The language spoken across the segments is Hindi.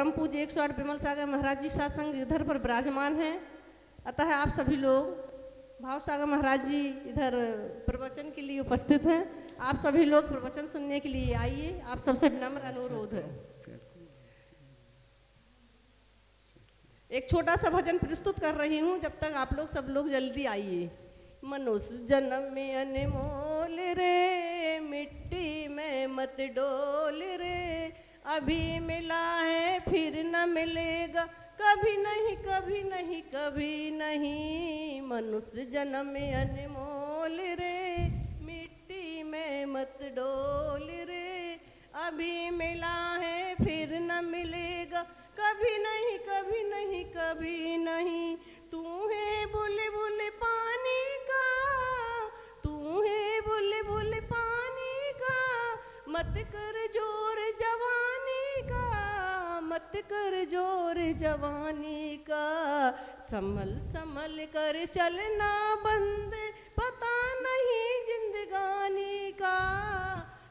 परम पूज्य 108 विमल सागर महाराज जी सत्संग इधर पर विराजमान हैं। अतः आप सभी लोग भाव सागर महाराज जी इधर प्रवचन के लिए उपस्थित हैं। आप सभी लोग प्रवचन सुनने के लिए आइए, आप सबसे विनम्र अनुरोध है। एक छोटा सा भजन प्रस्तुत कर रही हूँ, जब तक आप लोग सब लोग जल्दी आइए। मनुष्य जन्म में अनमोल रे, मिट्टी में मत डोल रे, अभी मिला है फिर न मिलेगा, कभी नहीं कभी नहीं कभी नहीं। मनुष्य जन्म में अनमोल रे, मिट्टी में मत डोल रे, अभी मिला है फिर न मिलेगा, कभी नहीं कभी नहीं कभी नहीं। तू है बुलबुल पानी का, तू है बुलबुल पानी का, मत कर जोर जवानी का, मत कर जोर जवानी का। संभल संभल कर चलना बंद, पता नहीं जिंदगानी का।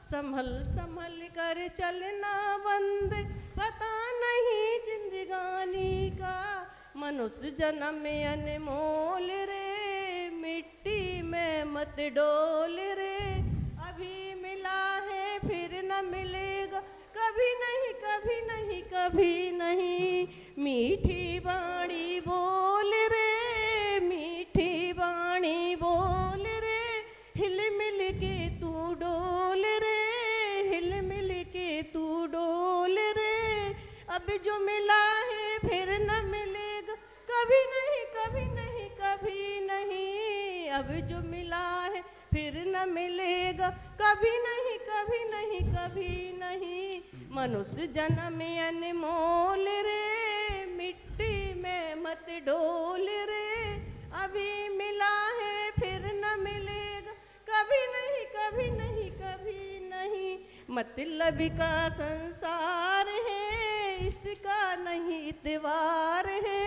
संभल संभल कर चलना बंद, पता नहीं जिंदगानी का। मनुष्य जन्म में अनमोल रे, मिट्टी में मत डोल रे, अभी मिला है फिर न मिलेगा, कभी नहीं कभी नहीं कभी नहीं। मीठी बाणी बोल रे, मीठी बाणी बोल रे, हिल मिल के तू डोल रे, हिल मिल के तू डोल रे, अब जो मिला है फिर न मिलेगा, कभी नहीं कभी नहीं कभी नहीं। अब जो मिला है फिर न मिलेगा, कभी नहीं कभी नहीं कभी नहीं। मनुष्य जन्म में अनमोल रे, मिट्टी में मत डोल रे, अभी मिला है फिर न मिलेगा, कभी नहीं कभी नहीं कभी नहीं। मतलब का संसार है, इसका नहीं इतवार है।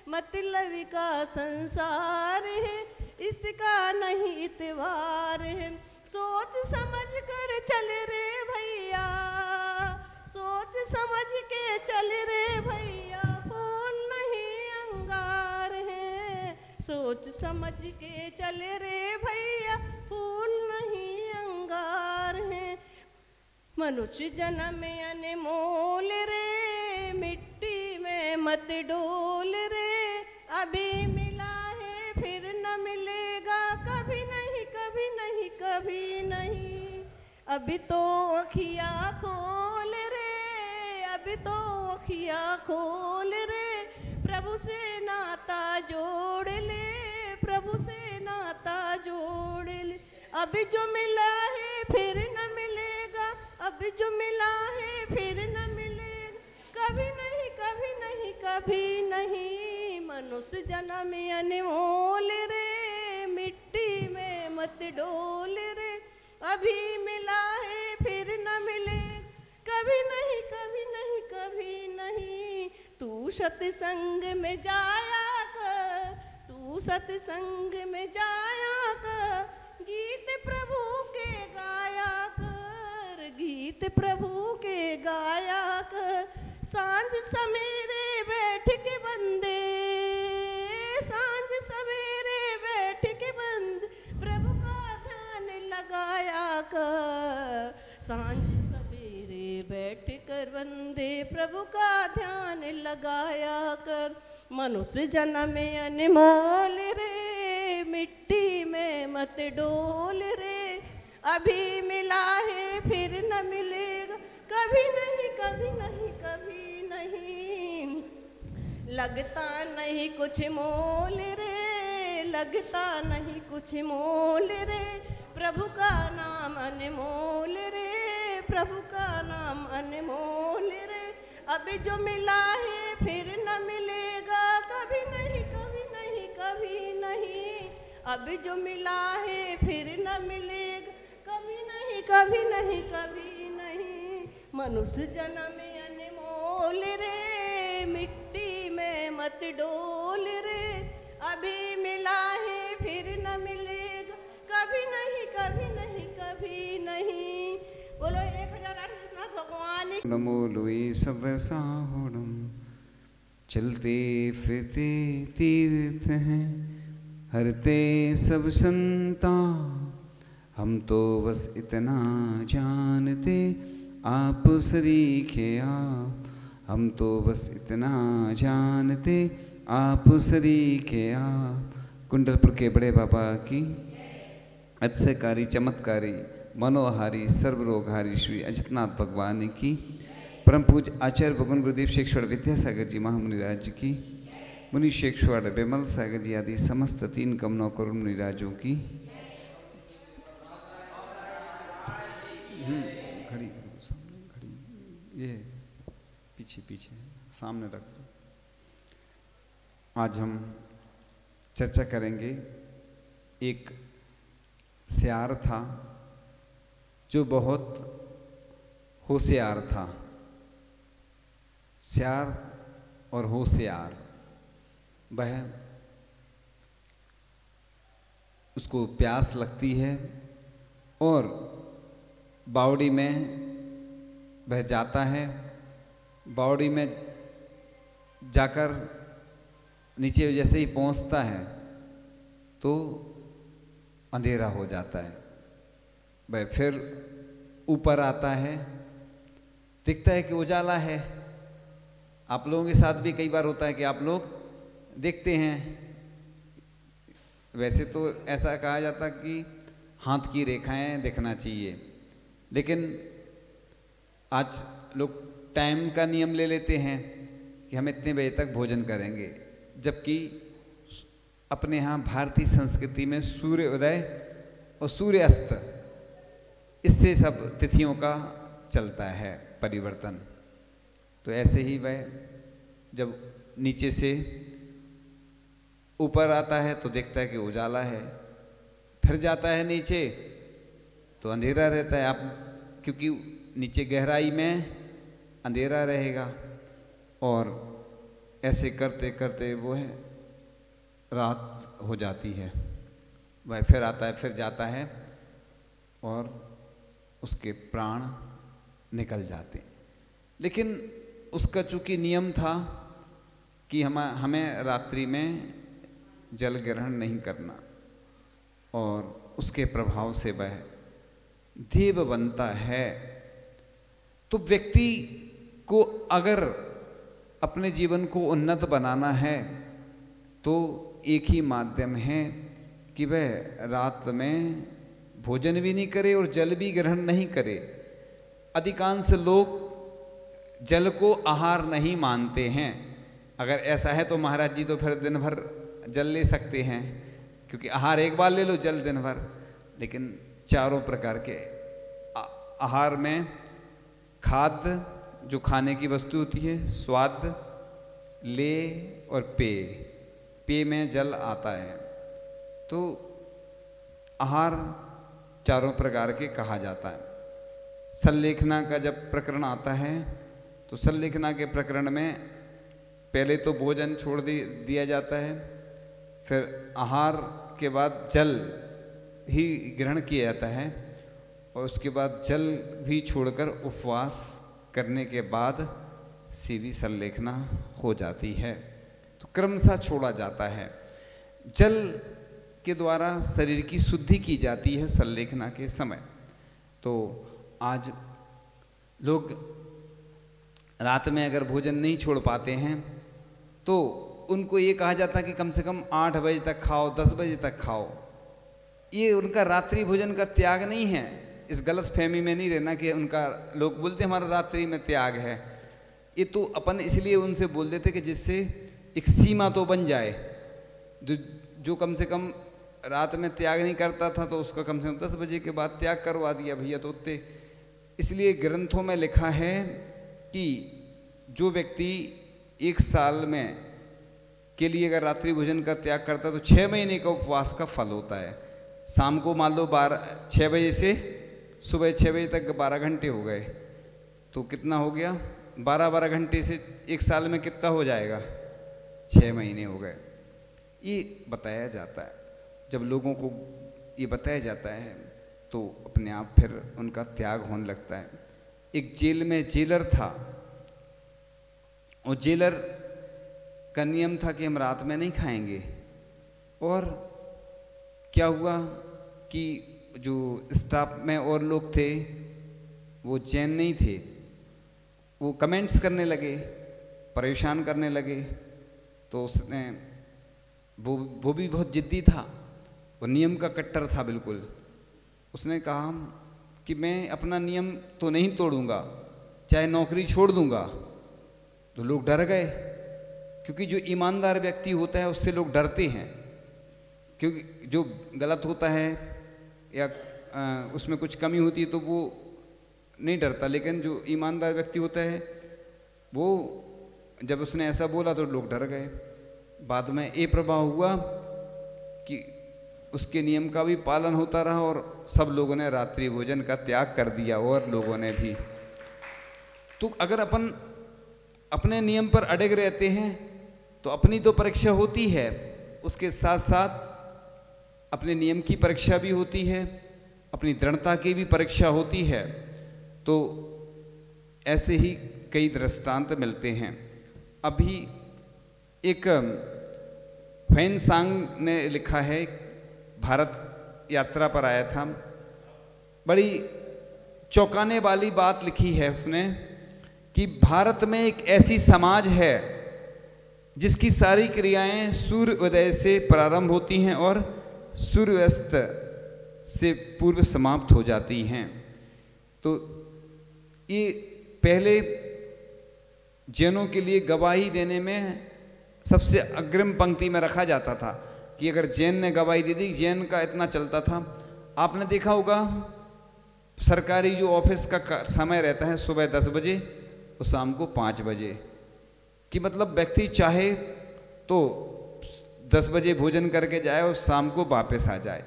मतलब का संसार है, इसका नहीं इतवार है। सोच समझ कर चल रे भैया, सोच समझ के चल रे भैया, फूल नहीं अंगार है। सोच समझ के चल रे भैया, फूल नहीं अंगार है। मनुष्य जन्म में अनमोल रे, मिट्टी में मत डोल रे, अभी मिला है फिर न मिलेगा, कभी नहीं कभी नहीं कभी नहीं। अभी तो अखिया खोल रे, अभी तो अखिया खोल रे, प्रभु से नाता जोड़ ले, प्रभु से नाता जोड़ ले। अभी जो मिला है फिर न मिलेगा, अभी जो मिला है फिर न मिलेगा, कभी नहीं कभी नहीं कभी नहीं। मनुष्य जन्म में अनमोल रे, मिट्टी में मत डोल रे, अभी मिला है फिर न मिलेगा, कभी नहीं कभी नहीं कभी नहीं। तू सत्संग में जाया कर, तू सत्संग में जाया कर, गीत प्रभु के गाया कर, गीत प्रभु के गाया कर। सांझ सवेरे बैठ के बंदे, सांझ सवेरे बैठ के बंदे, प्रभु का ध्यान लगाया कर। सांझ सवेरे बैठ कर बंदे, प्रभु का ध्यान लगाया कर। मनुष्य जन्म में अनमोल रे, मिट्टी में मत डोल रे, अभी मिला है फिर न मिलेगा, कभी नहीं कभी नहीं कभी नहीं। लगता नहीं कुछ मोल रे, लगता नहीं कुछ मोल रे, प्रभु का नाम अनमोल रे, प्रभु का नाम अनमोल रे। अभी जो मिला है फिर न मिलेगा, कभी नहीं कभी नहीं कभी नहीं। अभी जो मिला है फिर न मिलेगा, कभी नहीं कभी नहीं कभी नहीं। मनुष्य जन्म में अनमोल रे, मिट्टी में मत डोल रे, अभी मिला है फिर न मिलेगा, कभी नहीं कभी नहीं कभी नहीं। बोलो 1008 भगवान नमो लोई सब साहुणम, चलते फिरते तीर्थ हैं, हरते सब संता, हम तो बस इतना जानते आप सरीखे आप, हम तो बस इतना जानते आप सरीखे आप। कुंडलपुर के बड़े बाबा की अतिशयकारी चमत्कारी मनोहारी सर्वरोगहारी श्री अजितनाथ भगवान की, परम पूज्य आचार्य भगवान गुरुदेव शेखवाड़ विद्यासागर जी महामुनि राज की, मुनि शेखवाड़ विमल सागर जी आदि समस्त 3 कमनों करुण मुनि राजों की। घड़ी घड़ी ये पीछे पीछे सामने रख दो। आज हम चर्चा करेंगे, एक सियार था जो बहुत होशियार था। सियार और होशियार, वह उसको प्यास लगती है और बावड़ी में वह जाता है। बावड़ी में जाकर नीचे जैसे ही पहुंचता है तो अंधेरा हो जाता है। वह फिर ऊपर आता है, दिखता है कि उजाला है। आप लोगों के साथ भी कई बार होता है कि आप लोग देखते हैं, वैसे तो ऐसा कहा जाता कि हाथ की रेखाएं दिखना चाहिए, लेकिन आज लोग टाइम का नियम ले लेते हैं कि हम इतने बजे तक भोजन करेंगे, जबकि अपने यहाँ भारतीय संस्कृति में सूर्य उदय और सूर्य अस्त, इससे सब तिथियों का चलता है परिवर्तन। तो ऐसे ही वह जब नीचे से ऊपर आता है तो देखता है कि उजाला है, फिर जाता है नीचे तो अंधेरा रहता है। आप क्योंकि नीचे गहराई में अंधेरा रहेगा, और ऐसे करते करते वो है रात हो जाती है। वह फिर आता है, फिर जाता है और उसके प्राण निकल जाते। लेकिन उसका चूंकि नियम था कि हमें रात्रि में जल ग्रहण नहीं करना, और उसके प्रभाव से वह देव बनता है। तो व्यक्ति को अगर अपने जीवन को उन्नत बनाना है तो एक ही माध्यम है कि वह रात में भोजन भी नहीं करे और जल भी ग्रहण नहीं करे। अधिकांश लोग जल को आहार नहीं मानते हैं। अगर ऐसा है तो महाराज जी तो फिर दिन भर जल ले सकते हैं, क्योंकि आहार एक बार ले लो, जल दिन भर। लेकिन चारों प्रकार के आहार में खाद्य जो खाने की वस्तु होती है, स्वाद, लेय और पेय, पेय में जल आता है। तो आहार चारों प्रकार के कहा जाता है। सल्लेखना का जब प्रकरण आता है तो सल्लेखना के प्रकरण में पहले तो भोजन छोड़ दिया जाता है, फिर आहार के बाद जल ही ग्रहण किया जाता है, और उसके बाद जल भी छोड़कर उपवास करने के बाद सीधी सल्लेखना हो जाती है। तो क्रमशः छोड़ा जाता है। जल के द्वारा शरीर की शुद्धि की जाती है सल्लेखना के समय। तो आज लोग रात में अगर भोजन नहीं छोड़ पाते हैं तो उनको ये कहा जाता है कि कम से कम 8 बजे तक खाओ, 10 बजे तक खाओ। ये उनका रात्रि भोजन का त्याग नहीं है। इस गलत फहमी में नहीं रहना कि उनका, लोग बोलते हमारा रात्रि में त्याग है। ये तो अपन इसलिए उनसे बोल देते कि जिससे एक सीमा तो बन जाए। जो कम से कम रात में त्याग नहीं करता था तो उसका कम से कम 10 बजे के बाद त्याग करवा दिया भैया। तो उतने इसलिए ग्रंथों में लिखा है कि जो व्यक्ति 1 साल में के लिए अगर रात्रि भोजन का त्याग करता है तो 6 महीने का उपवास का फल होता है। शाम को मान लो 6 बजे से सुबह 6 बजे तक 12 घंटे हो गए, तो कितना हो गया? 12 घंटे से 1 साल में कितना हो जाएगा? 6 महीने हो गए। ये बताया जाता है। जब लोगों को ये बताया जाता है तो अपने आप फिर उनका त्याग होने लगता है। एक जेल में जेलर था, और जेलर का नियम था कि हम रात में नहीं खाएंगे। और क्या हुआ कि जो स्टाफ में और लोग थे वो जैन नहीं थे, वो कमेंट्स करने लगे, परेशान करने लगे। तो उसने वो भी बहुत जिद्दी था, वो नियम का कट्टर था बिल्कुल। उसने कहा कि मैं अपना नियम तो नहीं तोड़ूंगा, चाहे नौकरी छोड़ दूंगा। तो लोग डर गए, क्योंकि जो ईमानदार व्यक्ति होता है उससे लोग डरते हैं, क्योंकि जो गलत होता है या उसमें कुछ कमी होती है तो वो नहीं डरता, लेकिन जो ईमानदार व्यक्ति होता है वो, जब उसने ऐसा बोला तो लोग डर गए। बाद में ये प्रभाव हुआ कि उसके नियम का भी पालन होता रहा और सब लोगों ने रात्रि भोजन का त्याग कर दिया, और लोगों ने भी। तो अगर अपन अपने नियम पर अड़ग रहते हैं तो अपनी तो परीक्षा होती है, उसके साथ साथ अपने नियम की परीक्षा भी होती है, अपनी दृढ़ता की भी परीक्षा होती है। तो ऐसे ही कई दृष्टांत मिलते हैं। अभी एक फैन सांग ने लिखा है, भारत यात्रा पर आया था, बड़ी चौंकाने वाली बात लिखी है उसने कि भारत में एक ऐसी समाज है जिसकी सारी क्रियाएं सूर्योदय से प्रारंभ होती हैं और सूर्यास्त से पूर्व समाप्त हो जाती हैं। तो ये पहले जैनों के लिए गवाही देने में सबसे अग्रिम पंक्ति में रखा जाता था कि अगर जैन ने गवाही दे दी, जैन का इतना चलता था। आपने देखा होगा सरकारी जो ऑफिस का समय रहता है सुबह 10 बजे और शाम को 5 बजे, कि मतलब व्यक्ति चाहे तो 10 बजे भोजन करके जाए और शाम को वापस आ जाए।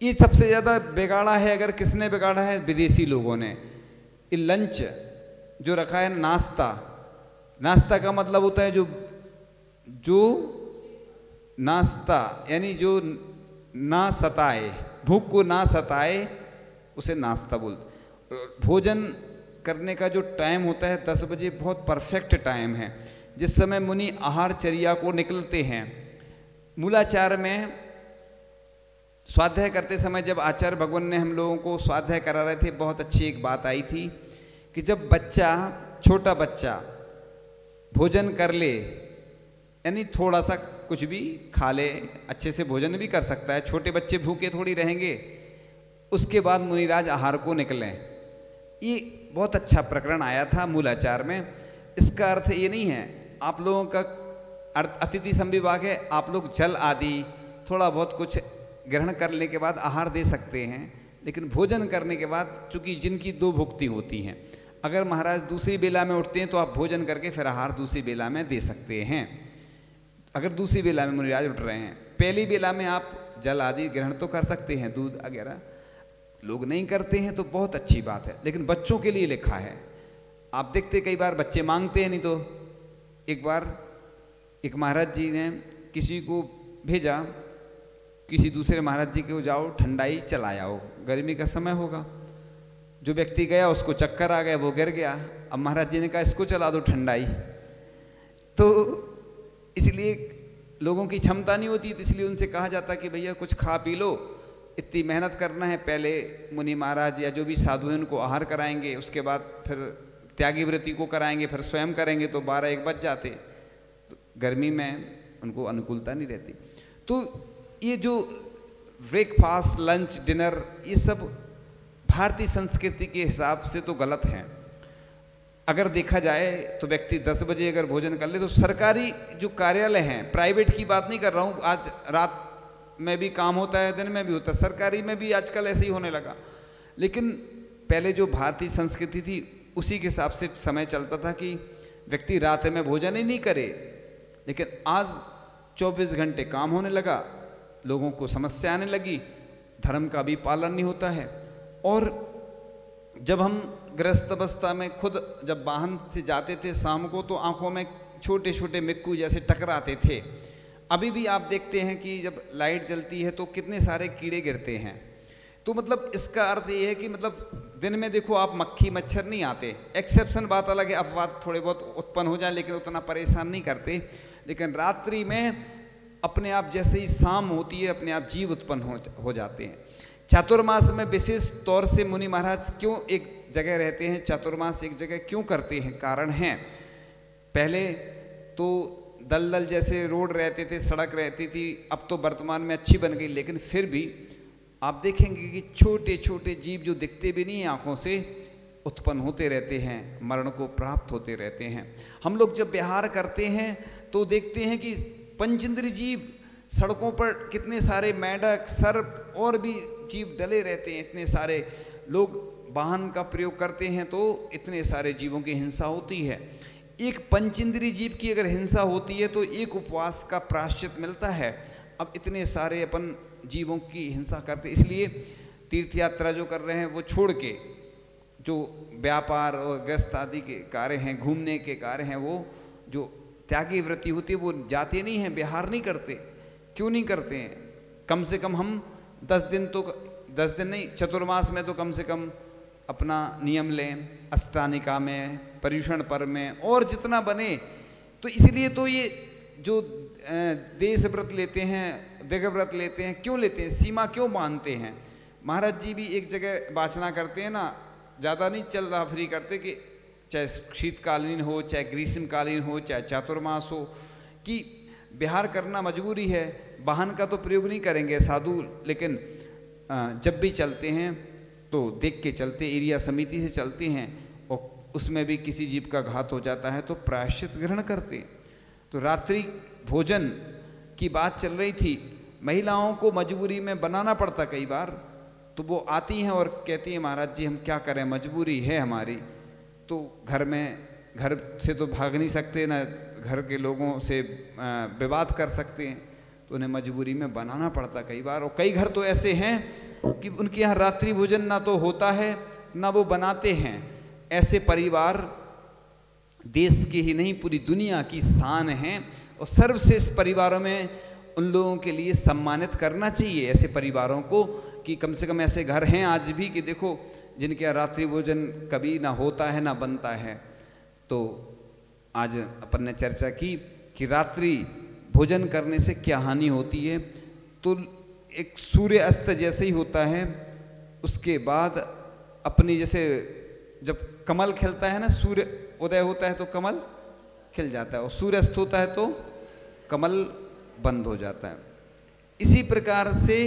ये सबसे ज़्यादा बिगाड़ा है, अगर किसने बिगाड़ा है, विदेशी लोगों ने। ये लंच जो रखा है, नाश्ता, नाश्ता का मतलब होता है जो नाश्ता, यानी जो ना सताए, भूख को ना सताए, उसे नाश्ता बोलते। भोजन करने का जो टाइम होता है 10 बजे बहुत परफेक्ट टाइम है, जिस समय मुनि आहारचर्या को निकलते हैं। मूलाचार में स्वाध्याय करते समय जब आचार्य भगवान ने हम लोगों को स्वाध्याय करा रहे थे, बहुत अच्छी एक बात आई थी कि जब बच्चा, छोटा बच्चा भोजन कर ले, यानी थोड़ा सा कुछ भी खा ले, अच्छे से भोजन भी कर सकता है, छोटे बच्चे भूखे थोड़ी रहेंगे, उसके बाद मुनिराज आहार को निकलें। ये बहुत अच्छा प्रकरण आया था मूलाचार में। इसका अर्थ ये नहीं है, आप लोगों का अतिथि संविभाग है, आप लोग जल आदि थोड़ा बहुत कुछ ग्रहण करने के बाद आहार दे सकते हैं, लेकिन भोजन करने के बाद, चूंकि जिनकी 2 भुक्ति होती हैं, अगर महाराज दूसरी बेला में उठते हैं तो आप भोजन करके फिर आहार दूसरी बेला में दे सकते हैं। अगर दूसरी बेला में मुनिराज उठ रहे हैं, पहली बेला में आप जल आदि ग्रहण तो कर सकते हैं, दूध वगैरह लोग नहीं करते हैं तो बहुत अच्छी बात है, लेकिन बच्चों के लिए लिखा है। आप देखते कई बार बच्चे मांगते हैं, नहीं तो एक बार एक महाराज जी ने किसी को भेजा, किसी दूसरे महाराज जी को, जाओ ठंडाई चलाओ, गर्मी का समय होगा। जो व्यक्ति गया उसको चक्कर आ गया, वो गिर गया। अब महाराज जी ने कहा इसको चला दो ठंडाई। तो इसलिए लोगों की क्षमता नहीं होती, तो इसलिए उनसे कहा जाता कि भैया कुछ खा पी लो, इतनी मेहनत करना है, पहले मुनि महाराज या जो भी साधु हैं उनको आहार कराएंगे, उसके बाद फिर त्यागी व्रति को कराएंगे, फिर स्वयं करेंगे, तो 12-1 बज जाते। तो गर्मी में उनको अनुकूलता नहीं रहती। तो ये जो ब्रेकफास्ट, लंच, डिनर, ये सब भारतीय संस्कृति के हिसाब से तो गलत है। अगर देखा जाए तो व्यक्ति 10 बजे अगर भोजन कर ले, तो सरकारी जो कार्यालय हैं, प्राइवेट की बात नहीं कर रहा हूँ, आज रात में भी काम होता है, दिन में भी होता है, सरकारी में भी आजकल ऐसे ही होने लगा। लेकिन पहले जो भारतीय संस्कृति थी उसी के हिसाब से समय चलता था कि व्यक्ति रात में भोजन ही नहीं करे। लेकिन आज 24 घंटे काम होने लगा, लोगों को समस्या आने लगी, धर्म का भी पालन नहीं होता है। और जब हम गृहस्थ अवस्था में खुद जब वाहन से जाते थे शाम को, तो आंखों में छोटे छोटे मिक्कू जैसे टकराते थे। अभी भी आप देखते हैं कि जब लाइट जलती है तो कितने सारे कीड़े गिरते हैं। तो मतलब इसका अर्थ ये है कि मतलब दिन में देखो आप मक्खी मच्छर नहीं आते, एक्सेप्शन बात अलग है, अपवाद थोड़े बहुत उत्पन्न हो जाए लेकिन उतना परेशान नहीं करते। लेकिन रात्रि में अपने आप जैसे ही शाम होती है अपने आप जीव उत्पन्न हो जाते हैं। चातुर्मास में विशेष तौर से मुनि महाराज क्यों एक जगह रहते हैं, चातुर्मास एक जगह क्यों करते हैं, कारण है। पहले तो दलदल जैसे रोड रहते थे, सड़क रहती थी, अब तो वर्तमान में अच्छी बन गई, लेकिन फिर भी आप देखेंगे कि छोटे छोटे जीव जो दिखते भी नहीं आँखों से उत्पन्न होते रहते हैं, मरण को प्राप्त होते रहते हैं। हम लोग जब विहार करते हैं तो देखते हैं कि पंचेंद्रिय जीव सड़कों पर कितने सारे मेंढक, सर्प और भी जीव डले रहते हैं। इतने सारे लोग वाहन का प्रयोग करते हैं तो इतने सारे जीवों की हिंसा होती है। एक पंचेंद्रिय जीव की अगर हिंसा होती है तो एक उपवास का प्रायश्चित मिलता है। अब इतने सारे अपन जीवों की हिंसा करते, इसलिए तीर्थ यात्रा जो कर रहे हैं वो छोड़ के जो व्यापार और गृहस्थ आदि के कार्य हैं, घूमने के कार्य हैं, वो जो त्यागी वृत्ति होती है वो जाते नहीं हैं, विहार नहीं करते। क्यों नहीं करते हैं? कम से कम हम 10 दिन नहीं, चतुर्मास में तो कम से कम अपना नियम लें, अष्टानिका में, पर्युषण पर्व में, और जितना बने। तो इसलिए तो ये जो देश व्रत लेते हैं, दिग व्रत लेते हैं, क्यों लेते हैं, सीमा क्यों मानते हैं? महाराज जी भी एक जगह वाचना करते हैं ना, ज़्यादा नहीं चल रहा फ्री करते कि चाहे शीतकालीन हो, चाहे ग्रीष्मकालीन हो, चाहे चातुर्मास हो, कि विहार करना मजबूरी है। वाहन का तो प्रयोग नहीं करेंगे साधु, लेकिन जब भी चलते हैं तो देख के चलते, एरिया समिति से चलते हैं, और उसमें भी किसी जीव का घात हो जाता है तो प्रायश्चित ग्रहण करते हैं। तो रात्रि भोजन की बात चल रही थी, महिलाओं को मजबूरी में बनाना पड़ता कई बार, तो वो आती हैं और कहती हैं महाराज जी हम क्या करें, मजबूरी है हमारी। तो घर से तो भाग नहीं सकते, ना घर के लोगों से विवाद कर सकते हैं, तो उन्हें मजबूरी में बनाना पड़ता कई बार। और कई घर तो ऐसे हैं कि उनके यहाँ रात्रि भोजन ना तो होता है ना वो बनाते हैं। ऐसे परिवार देश के ही नहीं पूरी दुनिया की शान हैं, और सर्वश्रेष्ठ परिवारों में उन लोगों के लिए सम्मानित करना चाहिए ऐसे परिवारों को, कि कम से कम ऐसे घर हैं आज भी कि देखो जिनके यहाँ रात्रि भोजन कभी ना होता है ना बनता है। तो आज अपन ने चर्चा की कि रात्रि भोजन करने से क्या हानि होती है। तो एक सूर्य अस्त जैसे ही होता है, उसके बाद अपनी जैसे जब कमल खिलता है ना, सूर्य उदय होता है तो कमल खिल जाता है, और सूर्य अस्त होता है तो कमल बंद हो जाता है। इसी प्रकार से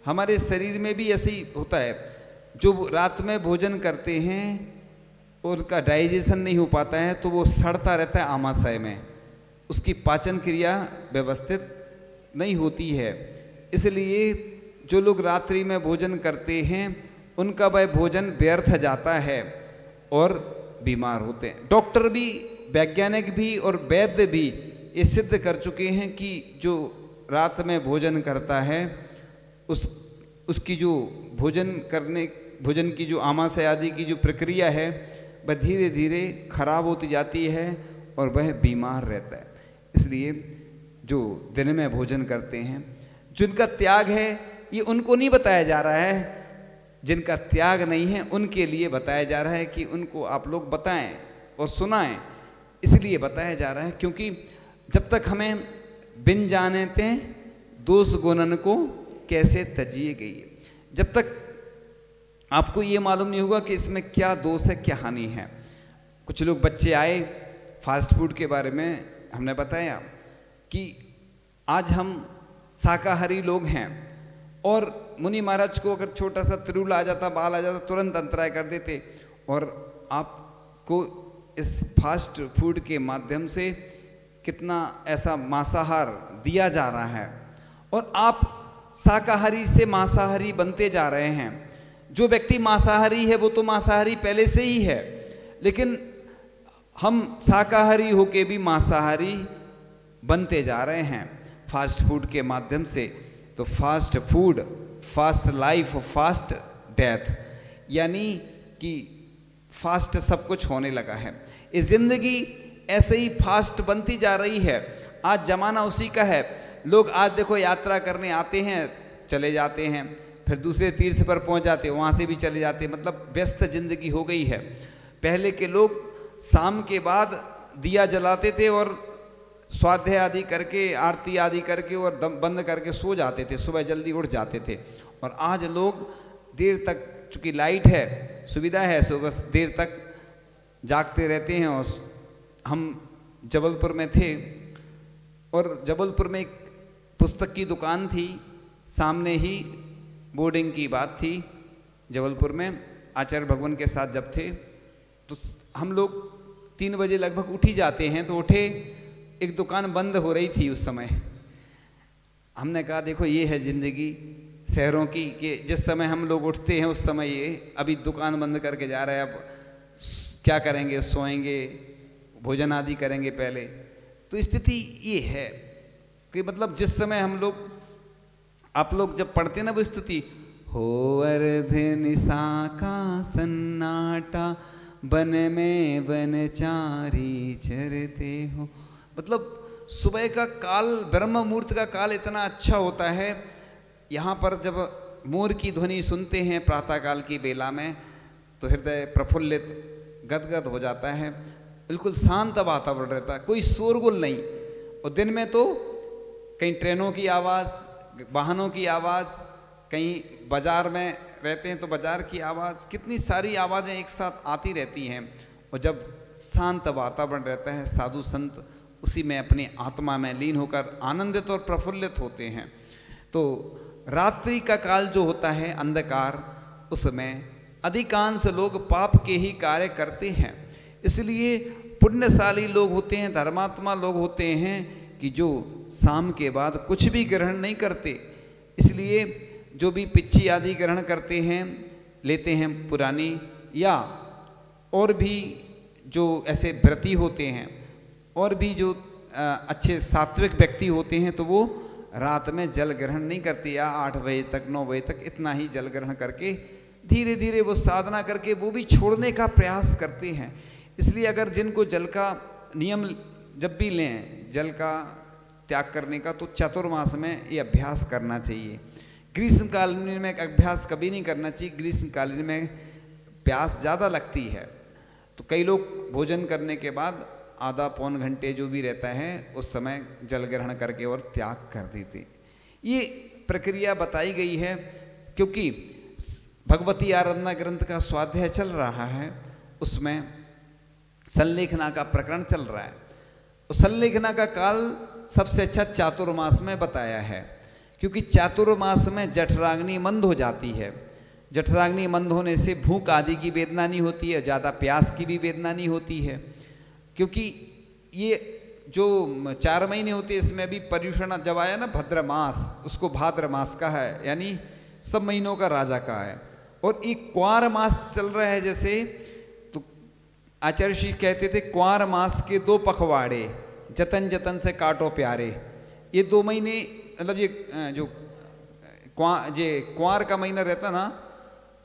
हमारे शरीर में भी ऐसे ही होता है। जो रात में भोजन करते हैं उनका डाइजेशन नहीं हो पाता है तो वो सड़ता रहता है आमाशय में, उसकी पाचन क्रिया व्यवस्थित नहीं होती है। इसलिए जो लोग रात्रि में भोजन करते हैं उनका वह भोजन व्यर्थ जाता है और बीमार होते हैं। डॉक्टर भी, वैज्ञानिक भी और वैद्य भी ये सिद्ध कर चुके हैं कि जो रात में भोजन करता है उसकी जो भोजन की जो आमाशय आदि की जो प्रक्रिया है वह धीरे धीरे खराब होती जाती है और वह बीमार रहता है। इसलिए जो दिन में भोजन करते हैं, जिनका त्याग है ये उनको नहीं बताया जा रहा है, जिनका त्याग नहीं है उनके लिए बताया जा रहा है कि उनको आप लोग बताएं और सुनाएं। इसलिए बताया जा रहा है क्योंकि जब तक हमें बिन जाने ते दोष गुणन को कैसे तजिए गई, जब तक आपको ये मालूम नहीं होगा कि इसमें क्या दोष है क्या हानि है। कुछ लोग बच्चे आए, फास्ट फूड के बारे में हमने बताया कि आज हम शाकाहारी लोग हैं और मुनि महाराज को अगर छोटा सा त्रिशूल आ जाता, बाल आ जाता, तुरंत अंतराय कर देते। और आपको इस फास्ट फूड के माध्यम से कितना ऐसा मांसाहार दिया जा रहा है और आप शाकाहारी से मांसाहारी बनते जा रहे हैं। जो व्यक्ति मांसाहारी है वो तो मांसाहारी पहले से ही है, लेकिन हम शाकाहारी होके भी मांसाहारी बनते जा रहे हैं फास्ट फूड के माध्यम से। तो fast food, fast life, fast death, यानी कि फास्ट सब कुछ होने लगा है। ये जिंदगी ऐसे ही फास्ट बनती जा रही है। आज जमाना उसी का है। लोग आज देखो यात्रा करने आते हैं, चले जाते हैं, फिर दूसरे तीर्थ पर पहुंच जाते, वहाँ से भी चले जाते, मतलब व्यस्त जिंदगी हो गई है। पहले के लोग शाम के बाद दिया जलाते थे और स्वाध्याय आदि करके, आरती आदि करके और दम बंद करके सो जाते थे, सुबह जल्दी उठ जाते थे। और आज लोग देर तक, चूँकि लाइट है, सुविधा है, सो बस देर तक जागते रहते हैं। और हम जबलपुर में थे और जबलपुर में एक पुस्तक की दुकान थी, सामने ही बोर्डिंग की बात थी जबलपुर में। आचार्य भगवान के साथ जब थे तो हम लोग 3 बजे लगभग उठ ही जाते हैं, तो उठे, एक दुकान बंद हो रही थी उस समय। हमने कहा देखो ये है ज़िंदगी शहरों की, कि जिस समय हम लोग उठते हैं उस समय ये अभी दुकान बंद करके जा रहा है, अब क्या करेंगे, सोएंगे, भोजन आदि करेंगे पहले। तो स्थिति ये है कि मतलब जिस समय हम लोग, आप लोग जब पढ़ते ना वो स्तुति, हो अर्ध निशा का सन्नाटा, बन में बनचारी चरते हो, मतलब सुबह का काल, ब्रह्म मुहूर्त का काल इतना अच्छा होता है। यहाँ पर जब मोर की ध्वनि सुनते हैं प्रातः काल की बेला में, तो हृदय प्रफुल्लित गदगद हो जाता है, बिल्कुल शांत वातावरण रहता है, कोई शोरगुल नहीं। और दिन में तो कहीं ट्रेनों की आवाज़, वाहनों की आवाज़, कहीं बाजार में रहते हैं तो बाजार की आवाज़, कितनी सारी आवाज़ें एक साथ आती रहती हैं। और जब शांत वातावरण रहता है, साधु संत उसी में अपनी आत्मा में लीन होकर आनंदित और प्रफुल्लित होते हैं। तो रात्रि का काल जो होता है, अंधकार, उसमें अधिकांश लोग पाप के ही कार्य करते हैं। इसलिए पुण्यशाली लोग होते हैं, धर्मात्मा लोग होते हैं कि जो शाम के बाद कुछ भी ग्रहण नहीं करते। इसलिए जो भी पिच्ची आदि ग्रहण करते हैं, लेते हैं पुरानी, या और भी जो ऐसे व्रती होते हैं, और भी जो अच्छे सात्विक व्यक्ति होते हैं, तो वो रात में जल ग्रहण नहीं करते, या 8 बजे तक 9 बजे तक इतना ही जल ग्रहण करके धीरे धीरे वो साधना करके वो भी छोड़ने का प्रयास करते हैं। इसलिए अगर जिनको जल का नियम जब भी लें, जल का त्याग करने का, तो चातुर्मास में ये अभ्यास करना चाहिए। ग्रीष्मकालीन में अभ्यास कभी नहीं करना चाहिए, ग्रीष्मकालीन में प्यास ज़्यादा लगती है। तो कई लोग भोजन करने के बाद आधा पौन घंटे जो भी रहता है उस समय जल ग्रहण करके और त्याग कर देते। ये प्रक्रिया बताई गई है क्योंकि भगवती आराधना ग्रंथ का स्वाध्याय चल रहा है, उसमें संलेखना का प्रकरण चल रहा है। उस संलेखना का काल सबसे अच्छा चातुर्मास में बताया है, क्योंकि चातुर्मास में जठराग्नि मंद हो जाती है। जठराग्नि मंद होने से भूख आदि की वेदना नहीं होती है, ज़्यादा प्यास की भी वेदना नहीं होती है। क्योंकि ये जो 4 महीने होते हैं, इसमें भी पर्युषण जब आया ना, भद्र मास, उसको भाद्र मास का है, यानी सब महीनों का राजा का है। और एक क्वार मास चल रहा है जैसे, तो आचार्य श्री कहते थे क्वार मास के 2 पखवाड़े, जतन जतन से काटो प्यारे। ये 2 महीने, मतलब ये जो क्वार का महीना रहता ना,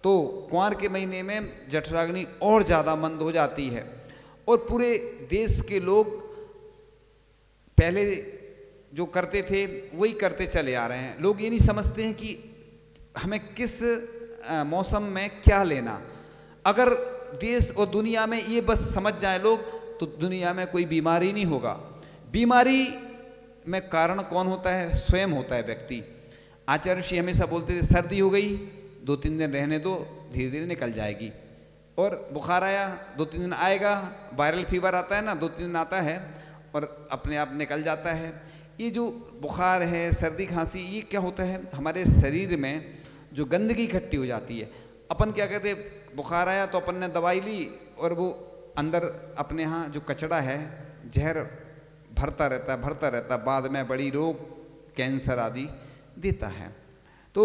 तो क्वार के महीने में जठराग्नि और ज़्यादा मंद हो जाती है। और पूरे देश के लोग पहले जो करते थे वही करते चले आ रहे हैं। लोग ये नहीं समझते हैं कि हमें किस मौसम में क्या लेना। अगर देश और दुनिया में ये बस समझ जाए लोग, तो दुनिया में कोई बीमारी नहीं होगा। बीमारी में कारण कौन होता है? स्वयं होता है व्यक्ति। आचार्य श्री हमेशा बोलते थे सर्दी हो गई 2-3 दिन रहने दो, धीरे धीरे निकल जाएगी। और बुखार आया 2-3 दिन आएगा, वायरल फीवर आता है ना, 2-3 दिन आता है और अपने आप निकल जाता है। ये जो बुखार है, सर्दी खांसी, ये क्या होता है, हमारे शरीर में जो गंदगी इकट्ठी हो जाती है। अपन क्या कहते हैं, बुखार आया तो अपन ने दवाई ली और वो अंदर अपने यहाँ जो कचरा है, जहर भरता रहता, बाद में बड़ी रोग, कैंसर आदि देता है। तो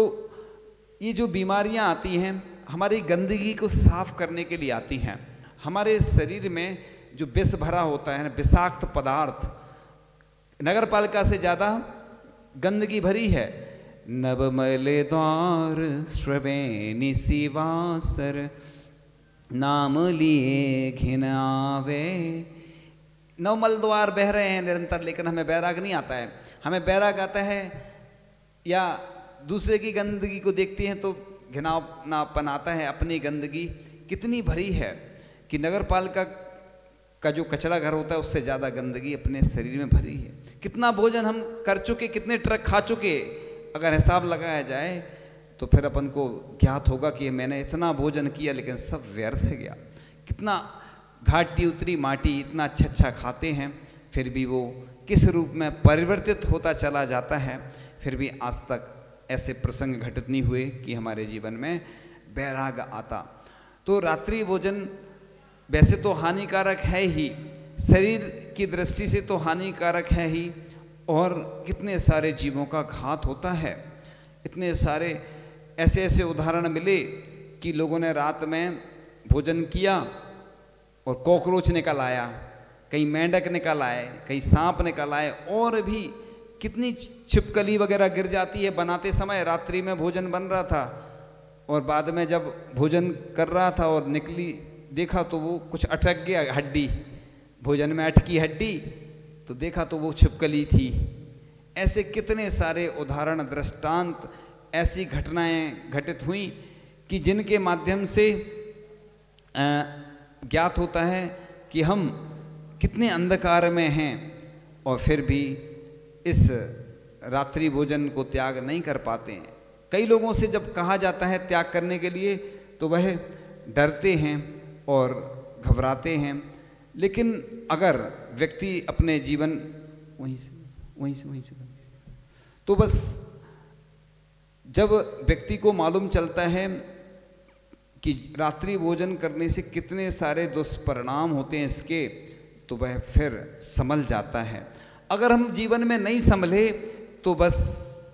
ये जो बीमारियां आती हैं हमारी गंदगी को साफ करने के लिए आती हैं। हमारे शरीर में जो विष भरा होता है, विषाक्त पदार्थ, नगर पालिका से ज़्यादा गंदगी भरी है। नवमले द्वार श्रवेणी शिवासर, नाम लिए घिन आवे। नवमल द्वार बह रहे हैं निरंतर, लेकिन हमें बैराग नहीं आता है। हमें बैराग आता है या दूसरे की गंदगी को देखते हैं तो घिनौनापन आता है। अपनी गंदगी कितनी भरी है कि नगर पालिका का जो कचरा घर होता है उससे ज़्यादा गंदगी अपने शरीर में भरी है। कितना भोजन हम कर चुके, कितने ट्रक खा चुके, अगर हिसाब लगाया जाए तो फिर अपन को ज्ञात होगा कि मैंने इतना भोजन किया लेकिन सब व्यर्थ गया। कितना घाटी उतरी माटी, इतना अच्छा अच्छा खाते हैं फिर भी वो किस रूप में परिवर्तित होता चला जाता है। फिर भी आज तक ऐसे प्रसंग घटित नहीं हुए कि हमारे जीवन में वैराग्य आता। तो रात्रि भोजन वैसे तो हानिकारक है ही, शरीर की दृष्टि से तो हानिकारक है ही, और कितने सारे जीवों का घात होता है। इतने सारे ऐसे ऐसे उदाहरण मिले कि लोगों ने रात में भोजन किया और कॉकरोच निकल आया, कहीं मेंढक निकल आए, कहीं सांप निकल आए, और भी कितनी छिपकली वगैरह गिर जाती है बनाते समय। रात्रि में भोजन बन रहा था और बाद में जब भोजन कर रहा था और निकली देखा तो वो कुछ अटक गया, हड्डी भोजन में अटकी हड्डी, तो देखा तो वो छिपकली थी। ऐसे कितने सारे उदाहरण दृष्टांत, ऐसी घटनाएं घटित हुई कि जिनके माध्यम से ज्ञात होता है कि हम कितने अंधकार में हैं और फिर भी इस रात्रि भोजन को त्याग नहीं कर पाते हैं। कई लोगों से जब कहा जाता है त्याग करने के लिए तो वह डरते हैं और घबराते हैं। लेकिन अगर व्यक्ति अपने जीवन वहीं से तो बस जब व्यक्ति को मालूम चलता है कि रात्रि भोजन करने से कितने सारे दुष्परिणाम होते हैं इसके, तो वह फिर संभल जाता है। अगर हम जीवन में नहीं संभले तो बस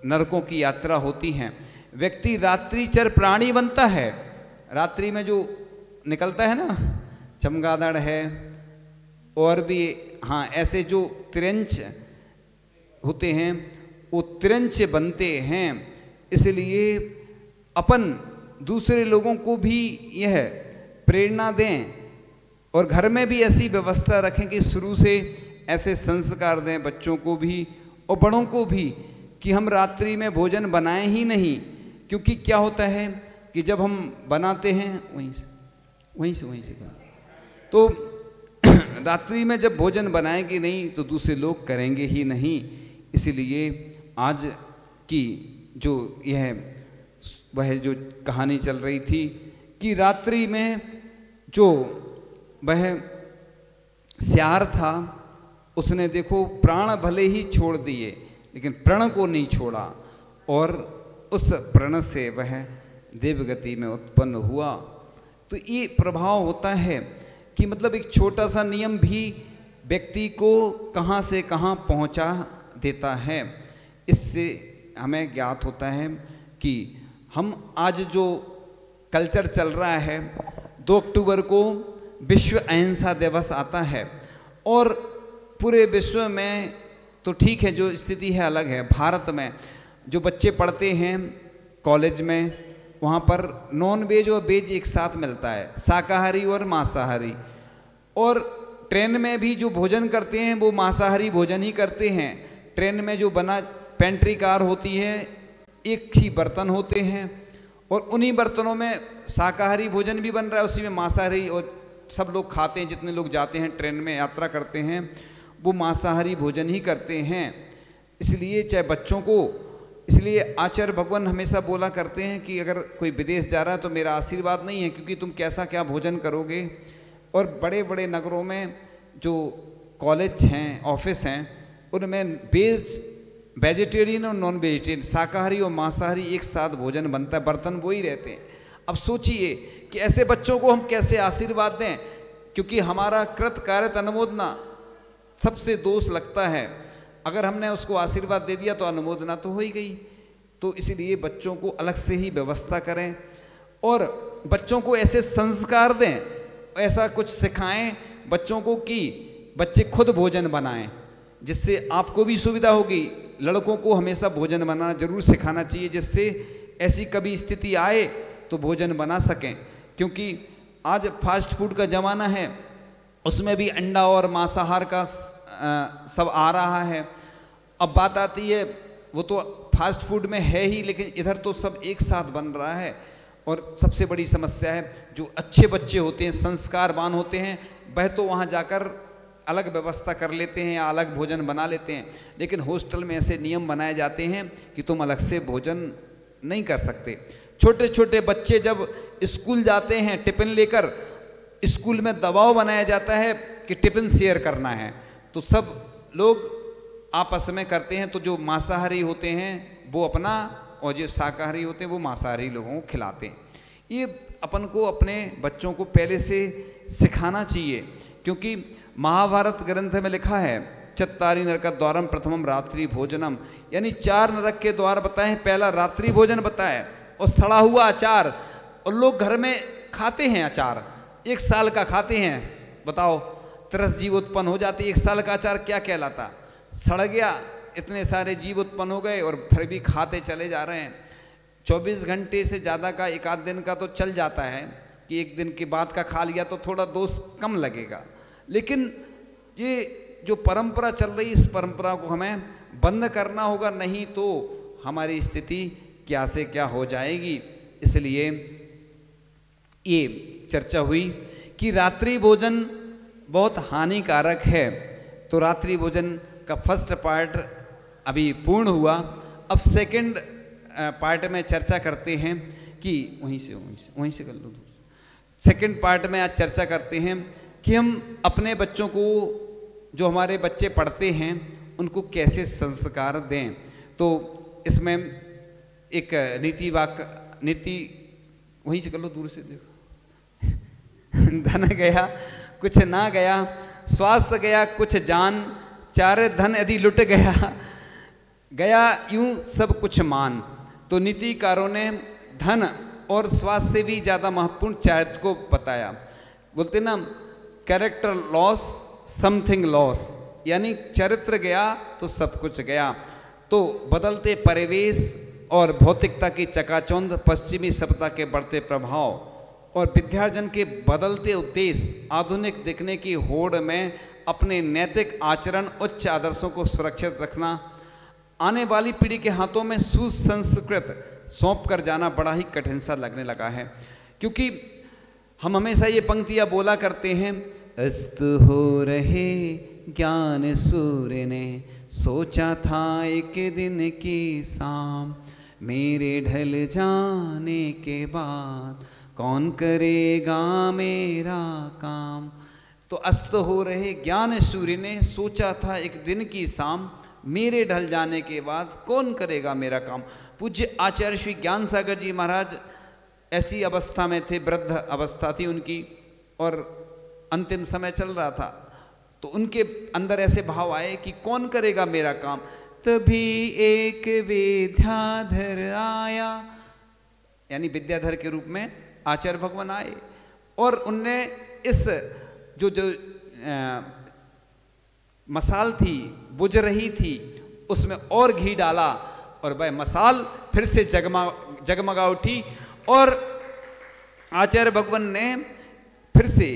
नरकों की यात्रा होती है। व्यक्ति रात्रिचर प्राणी बनता है। रात्रि में जो निकलता है ना, चमगादड़ है और भी, हाँ, ऐसे जो तिरंच होते हैं वो तिरंच बनते हैं। इसलिए अपन दूसरे लोगों को भी यह प्रेरणा दें और घर में भी ऐसी व्यवस्था रखें कि शुरू से ऐसे संस्कार दें बच्चों को भी और बड़ों को भी कि हम रात्रि में भोजन बनाएं ही नहीं। क्योंकि क्या होता है कि जब हम बनाते हैं वहीं से तो रात्रि में जब भोजन बनाएंगे नहीं तो दूसरे लोग करेंगे ही नहीं। इसलिए आज की जो वह जो कहानी चल रही थी कि रात्रि में जो वह सियार था उसने देखो प्राण भले ही छोड़ दिए लेकिन प्रण को नहीं छोड़ा और उस प्रण से वह देवगति में उत्पन्न हुआ। तो ये प्रभाव होता है कि मतलब एक छोटा सा नियम भी व्यक्ति को कहाँ से कहाँ पहुँचा देता है। इससे हमें ज्ञात होता है कि हम आज जो कल्चर चल रहा है, 2 अक्टूबर को विश्व अहिंसा दिवस आता है और पूरे विश्व में तो ठीक है, जो स्थिति है अलग है। भारत में जो बच्चे पढ़ते हैं कॉलेज में, वहाँ पर नॉन वेज और वेज एक साथ मिलता है, शाकाहारी और मांसाहारी। और ट्रेन में भी जो भोजन करते हैं वो मांसाहारी भोजन ही करते हैं। ट्रेन में जो बना पेंट्री कार होती है, एक ही बर्तन होते हैं और उन्हीं बर्तनों में शाकाहारी भोजन भी बन रहा है, उसी में मांसाहारी, और सब लोग खाते हैं। जितने लोग जाते हैं ट्रेन में यात्रा करते हैं वो मांसाहारी भोजन ही करते हैं। इसलिए चाहे बच्चों को, इसलिए आचार्य भगवान हमेशा बोला करते हैं कि अगर कोई विदेश जा रहा है तो मेरा आशीर्वाद नहीं है, क्योंकि तुम कैसा क्या भोजन करोगे। और बड़े बड़े नगरों में जो कॉलेज हैं, ऑफिस हैं, उनमें वेजिटेरियन और नॉन वेजिटेरियन, शाकाहारी और मांसाहारी एक साथ भोजन बनता है, बर्तन वो ही रहते हैं। अब सोचिए कि ऐसे बच्चों को हम कैसे आशीर्वाद दें, क्योंकि हमारा कृत कार्य अनुमोदना सबसे दोष लगता है। अगर हमने उसको आशीर्वाद दे दिया तो अनुमोदना तो हो ही गई। तो इसलिए बच्चों को अलग से ही व्यवस्था करें और बच्चों को ऐसे संस्कार दें, ऐसा कुछ सिखाएं बच्चों को कि बच्चे खुद भोजन बनाएं, जिससे आपको भी सुविधा होगी। लड़कों को हमेशा भोजन बनाना जरूर सिखाना चाहिए, जिससे ऐसी कभी स्थिति आए तो भोजन बना सकें। क्योंकि आज फास्ट फूड का ज़माना है, उसमें भी अंडा और मांसाहार का सब आ रहा है। अब बात आती है, वो तो फास्ट फूड में है ही, लेकिन इधर तो सब एक साथ बन रहा है। और सबसे बड़ी समस्या है, जो अच्छे बच्चे होते हैं, संस्कारवान होते हैं, वह तो वहाँ जाकर अलग व्यवस्था कर लेते हैं या अलग भोजन बना लेते हैं, लेकिन हॉस्टल में ऐसे नियम बनाए जाते हैं कि तुम अलग से भोजन नहीं कर सकते। छोटे छोटे बच्चे जब स्कूल जाते हैं टिफिन लेकर, स्कूल में दबाव बनाया जाता है कि टिफिन शेयर करना है, तो सब लोग आपस में करते हैं। तो जो मांसाहारी होते हैं वो अपना, और जो शाकाहारी होते हैं वो मांसाहारी लोगों को खिलाते हैं। ये अपन को अपने बच्चों को पहले से सिखाना चाहिए, क्योंकि महाभारत ग्रंथ में लिखा है, चत्तारि नरक द्वारम प्रथमम रात्रि भोजनम, यानी 4 नरक के द्वार बताए, पहला रात्रि भोजन बताया, और सड़ा हुआ अचार। और लोग घर में खाते हैं अचार, 1 साल का खाते हैं। बताओ, तरस जीव उत्पन्न हो जाती, 1 साल का अचार क्या कहलाता? सड़ गया, इतने सारे जीव उत्पन्न हो गए और फिर भी खाते चले जा रहे हैं। 24 घंटे से ज़्यादा का, 1 दिन का तो चल जाता है कि 1 दिन के बाद का खा लिया तो थोड़ा दोष कम लगेगा, लेकिन ये जो परंपरा चल रही, इस परंपरा को हमें बंद करना होगा, नहीं तो हमारी स्थिति क्या से क्या हो जाएगी। इसलिए ये चर्चा हुई कि रात्रि भोजन बहुत हानिकारक है। तो रात्रि भोजन का फर्स्ट पार्ट अभी पूर्ण हुआ। अब सेकंड पार्ट में चर्चा करते हैं कि वहीं से कर लो। सेकंड पार्ट में आज चर्चा करते हैं कि हम अपने बच्चों को, जो हमारे बच्चे पढ़ते हैं, उनको कैसे संस्कार दें। तो इसमें एक नीति वहीं से कर लो, दूर से देखो। धन गया कुछ ना गया, स्वास्थ्य गया कुछ जान, 4 धन यदि लुट गया, गया यूं सब कुछ मान। तो नीतिकारों ने धन और स्वास्थ्य से भी ज़्यादा महत्वपूर्ण चरित्र को बताया। बोलते ना, कैरेक्टर लॉस समथिंग लॉस, यानी चरित्र गया तो सब कुछ गया। तो बदलते परिवेश और भौतिकता की चकाचौंध, पश्चिमी सभ्यता के बढ़ते प्रभाव और विद्यार्जन के बदलते उद्देश्य, आधुनिक दिखने की होड़ में अपने नैतिक आचरण, उच्च आदर्शों को सुरक्षित रखना, आने वाली पीढ़ी के हाथों में सुसंस्कृत सौंप कर जाना बड़ा ही कठिन सा लगने लगा है। क्योंकि हम हमेशा ये पंक्तियाँ बोला करते हैं, अस्त हो रहे ज्ञान सूर्य ने, सोचा था एक दिन की शाम, मेरे ढल जाने के बाद कौन करेगा मेरा काम। तो अस्त हो रहे ज्ञान सूर्य ने, सोचा था एक दिन की शाम, मेरे ढल जाने के बाद कौन करेगा मेरा काम। पूज्य आचार्य श्री ज्ञान सागर जी महाराज ऐसी अवस्था में थे, वृद्ध अवस्था थी उनकी और अंतिम समय चल रहा था। तो उनके अंदर ऐसे भाव आए कि कौन करेगा मेरा काम। तभी एक विद्याधर आया, यानी विद्याधर के रूप में आचार्य भगवान आए, और उनने इस जो मसाल थी, बुझ रही थी, उसमें और घी डाला और वह मसाल फिर से जगमगा उठी। और आचार्य भगवान ने फिर से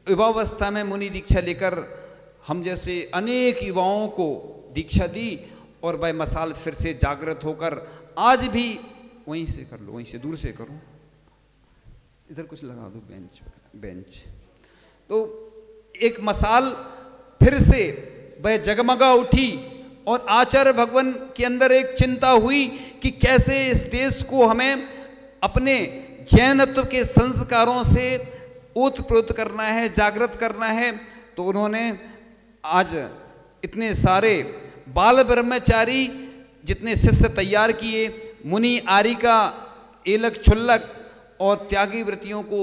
युवावस्था में मुनि दीक्षा लेकर हम जैसे अनेक युवाओं को दीक्षा दी, और वह मसाल फिर से जागृत होकर आज भी, वहीं से कर लो, वहीं से दूर से करो, इधर कुछ लगा दो बेंच। तो एक मसाल फिर से वह जगमगा उठी, और आचार्य भगवान के अंदर एक चिंता हुई कि कैसे इस देश को हमें अपने जैनत्व के संस्कारों से ओतप्रोत करना है, जागृत करना है। तो उन्होंने आज इतने सारे बाल ब्रह्मचारी जितने शिष्य तैयार किए, मुनि आरिका, एलक छुल्लक और त्यागी वृत्तियों को